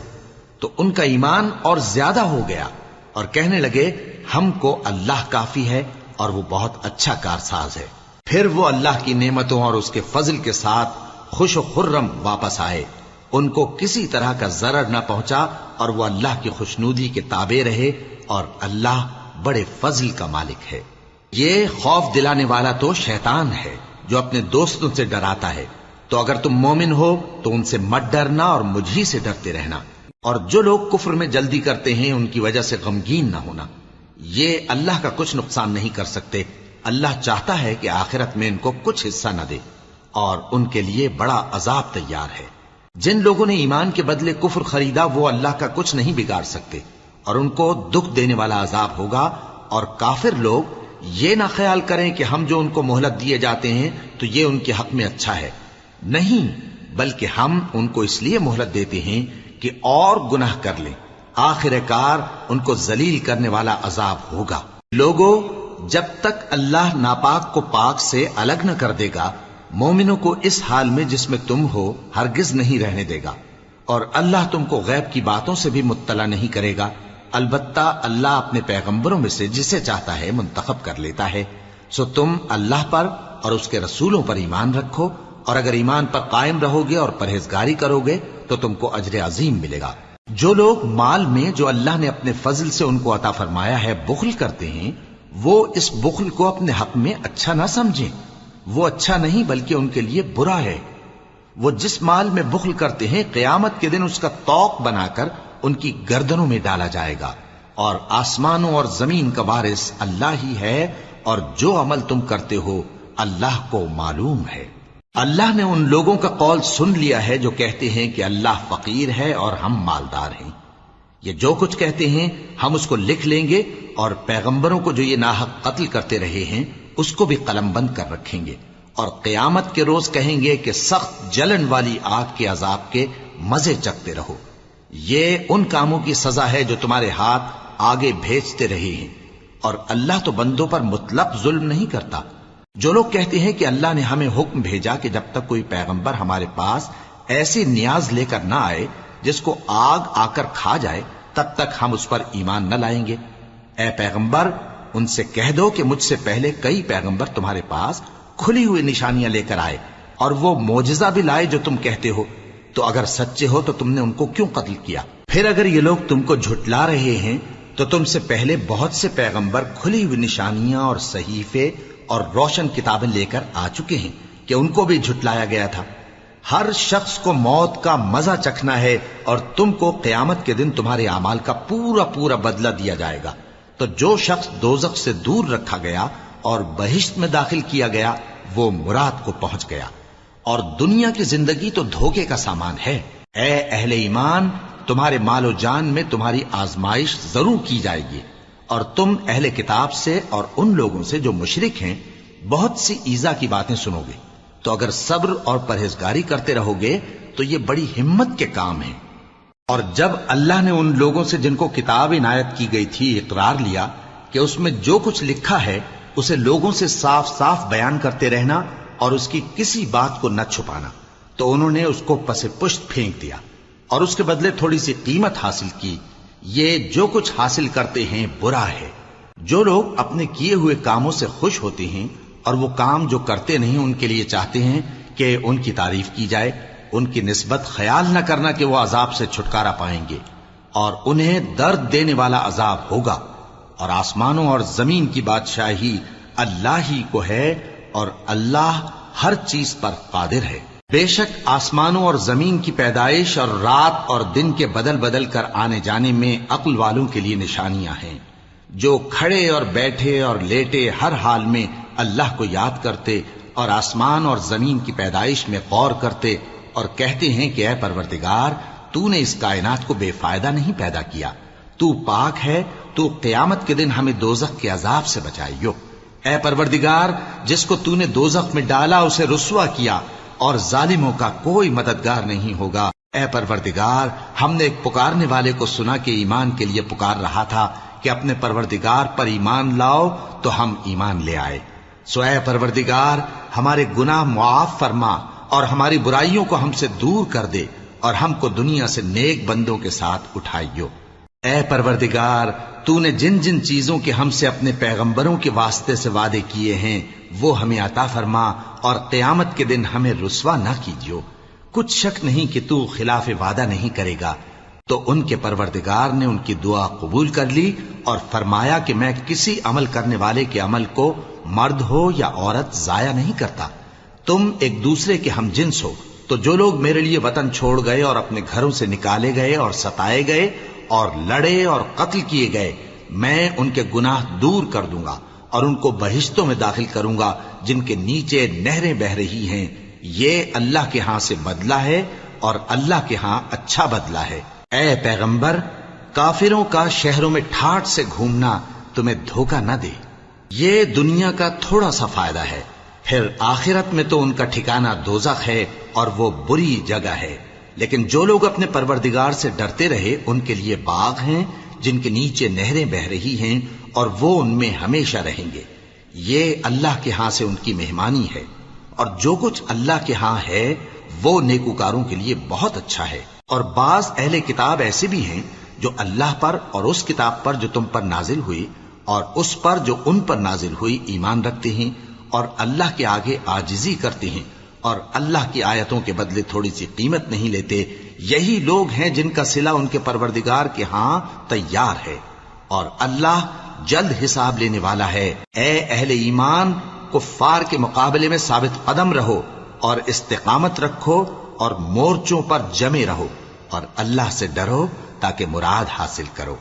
[SPEAKER 1] تو ان کا ایمان اور زیادہ ہو گیا اور کہنے لگے ہم کو اللہ کافی ہے اور وہ بہت اچھا کارساز ہے۔ پھر وہ اللہ کی نعمتوں اور اس کے فضل کے ساتھ خوش و خرم واپس آئے، ان کو کسی طرح کا ضرر نہ پہنچا اور وہ اللہ کی خوشنودی کے تابع رہے، اور اللہ بڑے فضل کا مالک ہے۔ یہ خوف دلانے والا تو شیطان ہے جو اپنے دوستوں سے ڈراتا ہے، تو اگر تم مومن ہو تو ان سے مت ڈرنا اور مجھ ہی سے ڈرتے رہنا، اور جو لوگ کفر میں جلدی کرتے ہیں ان کی وجہ سے غمگین نہ ہونا، یہ اللہ کا کچھ نقصان نہیں کر سکتے۔ اللہ چاہتا ہے کہ آخرت میں ان کو کچھ حصہ نہ دے، اور ان کے لیے بڑا عذاب تیار ہے۔ جن لوگوں نے ایمان کے بدلے کفر خریدا وہ اللہ کا کچھ نہیں بگاڑ سکتے، اور ان کو دکھ دینے والا عذاب ہوگا۔ اور کافر لوگ یہ نہ خیال کریں کہ ہم جو ان کو مہلت دیے جاتے ہیں تو یہ ان کے حق میں اچھا ہے، نہیں، بلکہ ہم ان کو اس لیے مہلت دیتے ہیں کہ اور گناہ کر لیں، آخر کار ان کو ذلیل کرنے والا عذاب ہوگا۔ لوگوں، جب تک اللہ ناپاک کو پاک سے الگ نہ کر دے گا، مومنوں کو اس حال میں جس میں تم ہو ہرگز نہیں رہنے دے گا، اور اللہ تم کو غیب کی باتوں سے بھی مطلع نہیں کرے گا۔ البتہ اللہ اپنے پیغمبروں میں سے جسے چاہتا ہے منتخب کر لیتا ہے۔ سو تم اللہ پر اور اس کے رسولوں پر ایمان رکھو، اور اگر ایمان پر قائم رہو گے اور پرہیزگاری کرو گے تو تم کو اجر عظیم ملے گا۔ جو لوگ مال میں جو اللہ نے اپنے فضل سے ان کو عطا فرمایا ہے بخل کرتے ہیں، وہ اس بخل کو اپنے حق میں اچھا نہ سمجھیں، وہ اچھا نہیں بلکہ ان کے لیے برا ہے۔ وہ جس مال میں بخل کرتے ہیں قیامت کے دن اس کا طوق بنا کر ان کی گردنوں میں ڈالا جائے گا، اور آسمانوں اور زمین کا وارث اللہ ہی ہے، اور جو عمل تم کرتے ہو اللہ کو معلوم ہے۔ اللہ نے ان لوگوں کا قول سن لیا ہے جو کہتے ہیں کہ اللہ فقیر ہے اور ہم مالدار ہیں۔ یہ جو کچھ کہتے ہیں ہم اس کو لکھ لیں گے، اور پیغمبروں کو جو یہ ناحق قتل کرتے رہے ہیں اس کو بھی قلم بند کر رکھیں گے، اور قیامت کے روز کہیں گے کہ سخت جلن والی آگ کے عذاب کے مزے چکتے رہو۔ یہ ان کاموں کی سزا ہے جو تمہارے ہاتھ آگے بھیجتے رہے ہیں، اور اللہ تو بندوں پر مطلق ظلم نہیں کرتا۔ جو لوگ کہتے ہیں کہ اللہ نے ہمیں حکم بھیجا کہ جب تک کوئی پیغمبر ہمارے پاس ایسی نیاز لے کر نہ آئے جس کو آگ آ کر کھا جائے تب تک ہم اس پر ایمان نہ لائیں گے، اے پیغمبر ان سے کہہ دو کہ مجھ سے پہلے کئی پیغمبر تمہارے پاس کھلی ہوئی نشانیاں لے کر آئے، اور وہ معجزہ بھی لائے جو تم کہتے ہو، تو اگر سچے ہو تو تم نے ان کو کیوں قتل کیا؟ پھر اگر یہ لوگ تم کو جھٹلا رہے ہیں تو تم سے پہلے بہت سے پیغمبر کھلی ہوئی نشانیاں اور صحیفے اور روشن کتابیں لے کر آ چکے ہیں کہ ان کو بھی جھٹلایا گیا تھا۔ ہر شخص کو موت کا مزہ چکھنا ہے، اور تم کو قیامت کے دن تمہارے اعمال کا پورا پورا بدلہ دیا جائے گا۔ تو جو شخص دوزخ سے دور رکھا گیا اور بہشت میں داخل کیا گیا وہ مراد کو پہنچ گیا، اور دنیا کی زندگی تو دھوکے کا سامان ہے۔ اے اہل ایمان، تمہارے مال و جان میں تمہاری آزمائش ضرور کی جائے گی، اور تم اہل کتاب سے اور ان لوگوں سے جو مشرک ہیں بہت سی ایذا کی باتیں سنو گے، تو اگر صبر اور پرہیزگاری کرتے رہو گے تو یہ بڑی ہمت کے کام ہیں۔ اور جب اللہ نے ان لوگوں سے جن کو کتاب عنایت کی گئی تھی اقرار لیا کہ اس میں جو کچھ لکھا ہے اسے لوگوں سے صاف صاف بیان کرتے رہنا اور اس کی کسی بات کو نہ چھپانا، تو انہوں نے اس کو پس پشت پھینک دیا اور اس کے بدلے تھوڑی سی قیمت حاصل کی۔ یہ جو کچھ حاصل کرتے ہیں برا ہے۔ جو لوگ اپنے کیے ہوئے کاموں سے خوش ہوتے ہیں اور وہ کام جو کرتے نہیں ان کے لیے چاہتے ہیں کہ ان کی تعریف کی جائے، ان کی نسبت خیال نہ کرنا کہ وہ عذاب سے چھٹکارا پائیں گے، اور انہیں درد دینے والا عذاب ہوگا۔ اور آسمانوں اور زمین کی بادشاہی اللہ ہی کو ہے، اور اللہ ہر چیز پر قادر ہے۔ بے شک آسمانوں اور زمین کی پیدائش اور رات اور دن کے بدل بدل کر آنے جانے میں عقل والوں کے لیے نشانیاں ہیں، جو کھڑے اور بیٹھے اور لیٹے ہر حال میں اللہ کو یاد کرتے اور آسمان اور زمین کی پیدائش میں غور کرتے اور کہتے ہیں کہ اے پروردگار، تو نے اس کائنات کو بے فائدہ نہیں پیدا کیا، تو پاک ہے، تو قیامت کے دن ہمیں دوزخ کے عذاب سے بچائیو۔ اے پروردگار، جس کو تو نے دوزخ میں ڈالا اسے رسوا کیا، اور ظالموں کا کوئی مددگار نہیں ہوگا۔ اے پروردگار، ہم نے ایک پکارنے والے کو سنا کہ ایمان کے لیے پکار رہا تھا کہ اپنے پروردگار پر ایمان لاؤ، تو ہم ایمان لے آئے۔ سو اے پروردگار، ہمارے گناہ معاف فرما اور ہماری برائیوں کو ہم سے دور کر دے، اور ہم کو دنیا سے نیک بندوں کے ساتھ اٹھائیو۔ اے پروردگار، تو نے جن جن چیزوں کے ہم سے اپنے پیغمبروں کے واسطے سے وعدے کیے ہیں وہ ہمیں عطا فرما، اور قیامت کے دن ہمیں رسوا نہ کیجیو۔ کچھ شک نہیں کہ تو خلاف وعدہ نہیں کرے گا۔ تو ان کے پروردگار نے ان کی دعا قبول کر لی اور فرمایا کہ میں کسی عمل کرنے والے کے عمل کو مرد ہو یا عورت ضائع نہیں کرتا۔ تم ایک دوسرے کے ہم جنس ہو، تو جو لوگ میرے لیے وطن چھوڑ گئے اور اپنے گھروں سے نکالے گئے اور ستائے گئے اور لڑے اور قتل کیے گئے، میں ان کے گناہ دور کر دوں گا اور ان کو بہشتوں میں داخل کروں گا جن کے نیچے نہریں بہہ رہی ہیں۔ یہ اللہ کے ہاں سے بدلہ ہے اور اللہ کے ہاں اچھا بدلہ ہے۔ اے پیغمبر، کافروں کا شہروں میں ٹھاٹ سے گھومنا تمہیں دھوکہ نہ دے۔ یہ دنیا کا تھوڑا سا فائدہ ہے، پھر آخرت میں تو ان کا ٹھکانہ دوزخ ہے اور وہ بری جگہ ہے۔ لیکن جو لوگ اپنے پروردگار سے ڈرتے رہے ان کے لیے باغ ہیں جن کے نیچے نہریں بہہ رہی ہیں، اور وہ ان میں ہمیشہ رہیں گے۔ یہ اللہ کے ہاں سے ان کی مہمانی ہے، اور جو کچھ اللہ کے ہاں ہے وہ نیکوکاروں کے لیے بہت اچھا ہے۔ اور بعض اہل کتاب ایسے بھی ہیں جو اللہ پر اور اس کتاب پر جو تم پر نازل ہوئی اور اس پر جو ان پر نازل ہوئی ایمان رکھتے ہیں، اور اللہ کے آگے عاجزی کرتے ہیں، اور اللہ کی آیتوں کے بدلے تھوڑی سی قیمت نہیں لیتے۔ یہی لوگ ہیں جن کا صلہ ان کے پروردگار کے ہاں تیار ہے، اور اللہ جلد حساب لینے والا ہے۔ اے اہل ایمان، کفار کے مقابلے میں ثابت قدم رہو اور استقامت رکھو اور مورچوں پر جمے رہو، اور اللہ سے ڈرو تاکہ مراد حاصل کرو۔